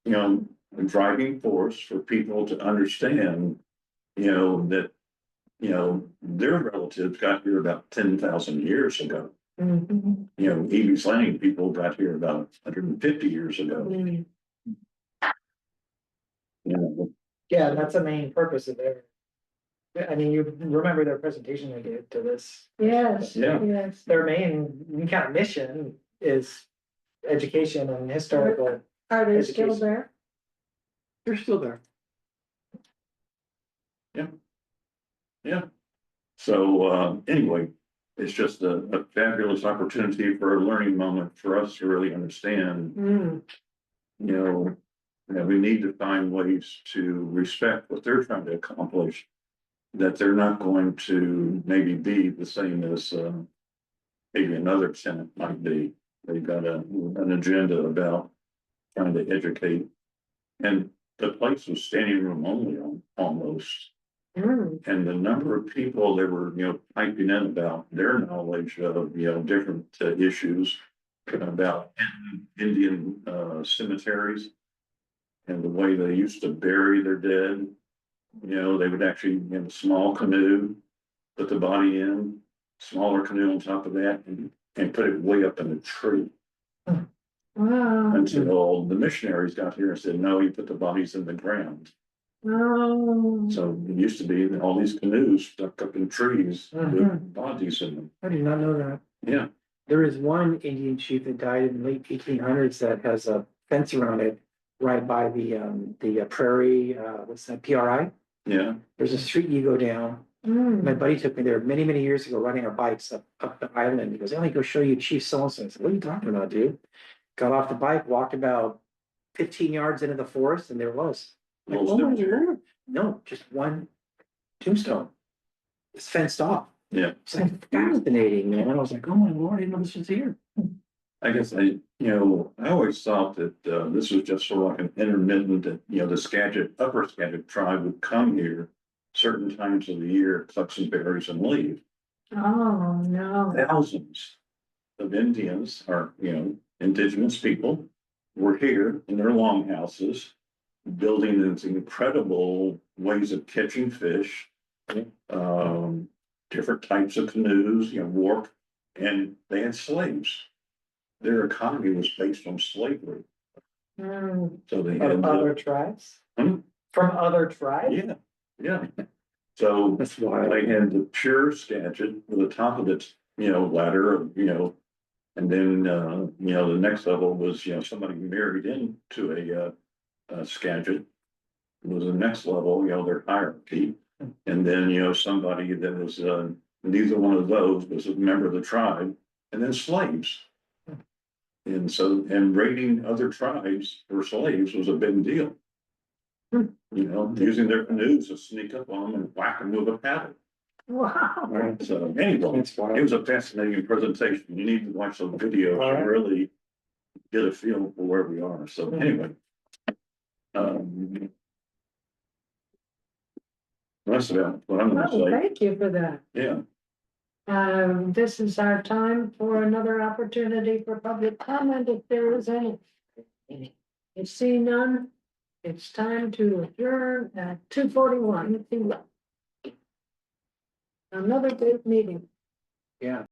you know, a driving force for people to understand, you know, that, you know, their relatives got here about 10,000 years ago. Mhm. You know, Evie's Landing people got here about 150 years ago. Mm. You know, Yeah, that's the main purpose of their. I mean, you remember their presentation they gave to this. Yes, Yeah. yes. Their main kind of mission is education and historical. Are they still Education. there? They're still there. yeah. So anyway, it's just a fabulous opportunity for a learning moment for us to really understand, Mm. you know, that we need to find ways to respect what they're trying to accomplish. That they're not going to maybe be the same as maybe another tenant might be. They've got an agenda about trying to educate. And the place was standing room only almost. Mm. And the number of people that were, you know, piping in about their knowledge of, you know, different issues about Indian cemeteries and the way they used to bury their dead. You know, they would actually have a small canoe, put the body in, smaller canoe on top of that, and put it way up in a tree. Wow. Until the missionaries got here and said, no, you put the bodies in the ground. Oh. So it used to be that all these canoes stuck up in trees with Mhm. bodies in them. I did not know that. Yeah, There is one Indian chief that died in the late 1800s that has a fence around it right by the prairie, what's that, PRI? Yeah, There's a street you go down. My Mm, buddy took me there many, many years ago, riding our bikes up the island. He goes, "Let me go show you Chief so-and-so." I said, "What are you talking about, dude?" Got off the bike, walked about 15 yards into the forest, and there it was. Like, Little oh my cemetery. Lord. No, just one tombstone. It's fenced off. Yeah. It's like fascinating, man. I was like, oh my Lord, I didn't know this was here. I guess I always thought that, this was just sort of like an intermittent, that, the Skagit, Upper Skagit tribe would come here certain times of the year, collect some berries and leave. oh, no. Thousands of Indians are, indigenous people were here in their longhouses, building these incredible ways of catching fish, different types of canoes, warp, and they had slaves. Their economy was based on slavery, Mm, so they From had, other tribes? Hmm? From other tribes? yeah, yeah. So That's wild. they had the pure Skagit with the top of its, ladder, and then, the next level was, somebody married into a Skagit. Was the next level, their hierarchy. And then, somebody that was, neither one of those was a member of the tribe, and then slaves. And so, and raiding other tribes for slaves was a big deal. Using their canoes to sneak up on them and whack them with a paddle. wow. Right. So anyway, That's it wild. was a fascinating presentation. You need to watch those videos All right. to really get a feel for where we are. So anyway. That's about what I'm Well, gonna say. thank you for that. Yeah, This is our time for another opportunity for public comment if there is any. You see none, it's time to adjourn at 2:41. Another good meeting. Yeah.